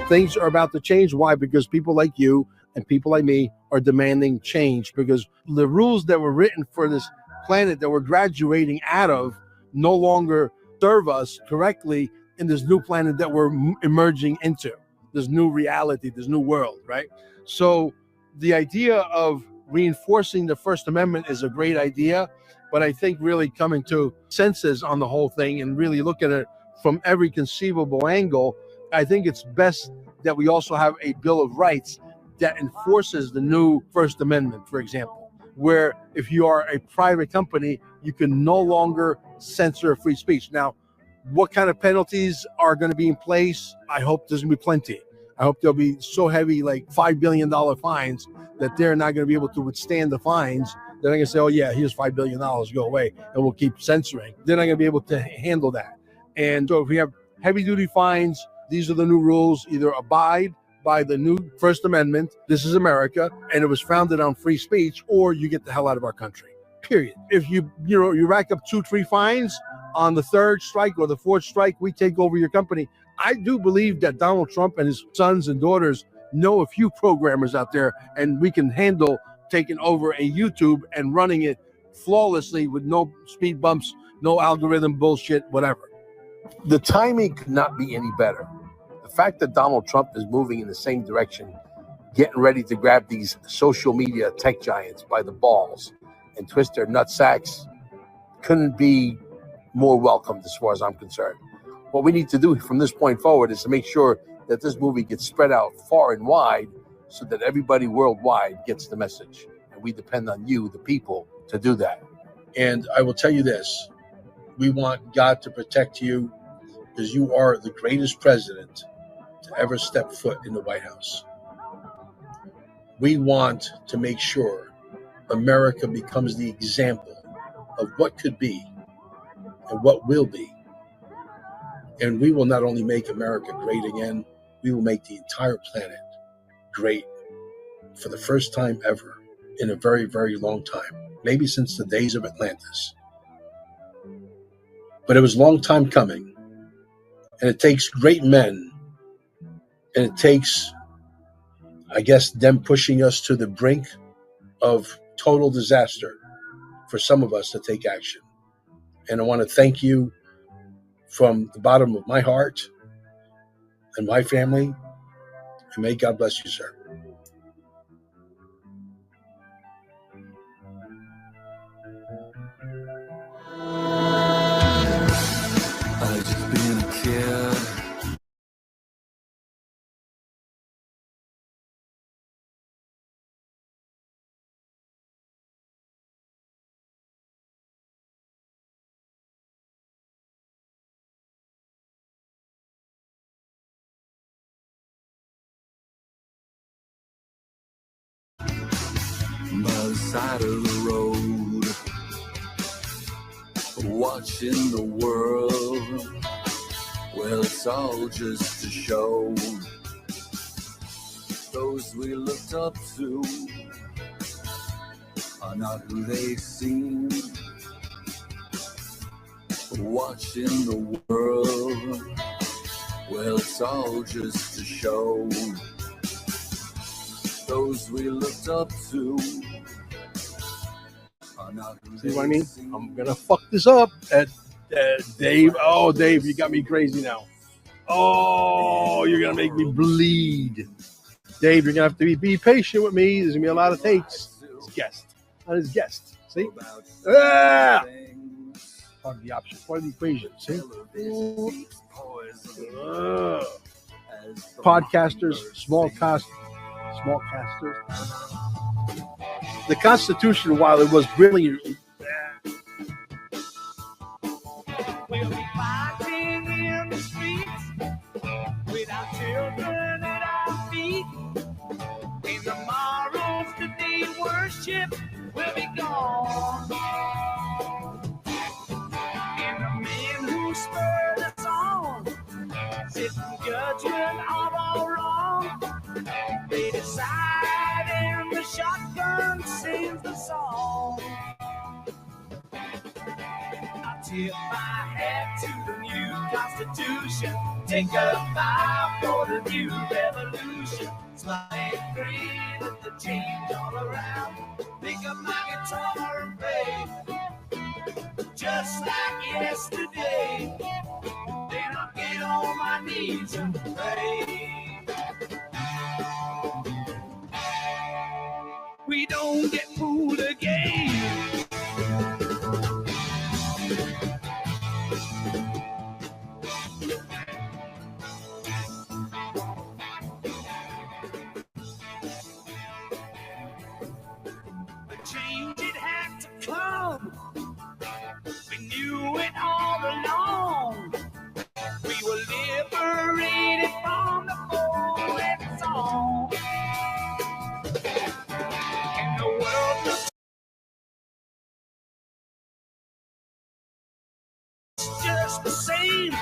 Things are about to change. Why? Because people like you and people like me are demanding change, because the rules that were written for this planet that we're graduating out of no longer serve us correctly in this new planet that we're emerging into, this new reality, this new world, right? So the idea of reinforcing the First Amendment is a great idea, but I think really coming to senses on the whole thing and really look at it from every conceivable angle, I think it's best that we also have a Bill of Rights that enforces the new First Amendment, for example, where if you are a private company, you can no longer censor free speech. Now, what kind of penalties are going to be in place? I hope there's going to be plenty. I hope they'll be so heavy, like $5 billion fines, that they're not going to be able to withstand the fines. They're not going to say, oh yeah, here's $5 billion, go away, and we'll keep censoring. They're not going to be able to handle that. And so if we have heavy duty fines, these are the new rules. Either abide by the new First Amendment, this is America, and it was founded on free speech, or you get the hell out of our country, period. If you rack up 2-3 fines, on the third strike or the fourth strike, we take over your company. I do believe that Donald Trump and his sons and daughters know a few programmers out there, and we can handle taking over a YouTube and running it flawlessly with no speed bumps, no algorithm bullshit, whatever. The timing could not be any better. The fact that Donald Trump is moving in the same direction, getting ready to grab these social media tech giants by the balls and twist their nutsacks, couldn't be more welcomed as far as I'm concerned. What we need to do from this point forward is to make sure that this movie gets spread out far and wide so that everybody worldwide gets the message. And we depend on you, the people, to do that. And I will tell you this, we want God to protect you because you are the greatest president to ever step foot in the White House. We want to make sure America becomes the example of what could be and what will be. And we will not only make America great again, we will make the entire planet great for the first time ever in a very, very long time, maybe since the days of Atlantis. But it was a long time coming, and it takes great men, and it takes, I guess, them pushing us to the brink of total disaster for some of us to take action. And I want to thank you from the bottom of my heart and my family, and may God bless you, sir. I've just been a kid. By the side of the road, watching the world. Well, it's all just to show those we looked up to are not who they seem. Watching the world, well, it's all just to show those we looked up to are not who See what I mean? I'm gonna fuck this up. Dave. Oh, Dave, you got me crazy now. Oh, you're gonna make me bleed. Dave, you're gonna have to be patient with me. There's gonna be a lot of takes. It's guest. Not his guest. See? Ah! Part of the option. Part of the equation. See? Podcasters, small casters. The Constitution, while it was brilliant, We'll be fighting in the streets with our children at our feet. And tomorrow's the day worship will be gone. And the men who spurred us on, sitting judgment of all wrong, they decide and the shotgun sings the song. I tip my hat to the new Constitution. Take a bow for the new revolution. Slide free, let the change all around. Pick up my guitar and play, just like yesterday. Then I'll get on my knees and pray. We don't get fooled again. Change it had to come. We knew it all along. We were liberated from the foreign song. And the world looks just the same.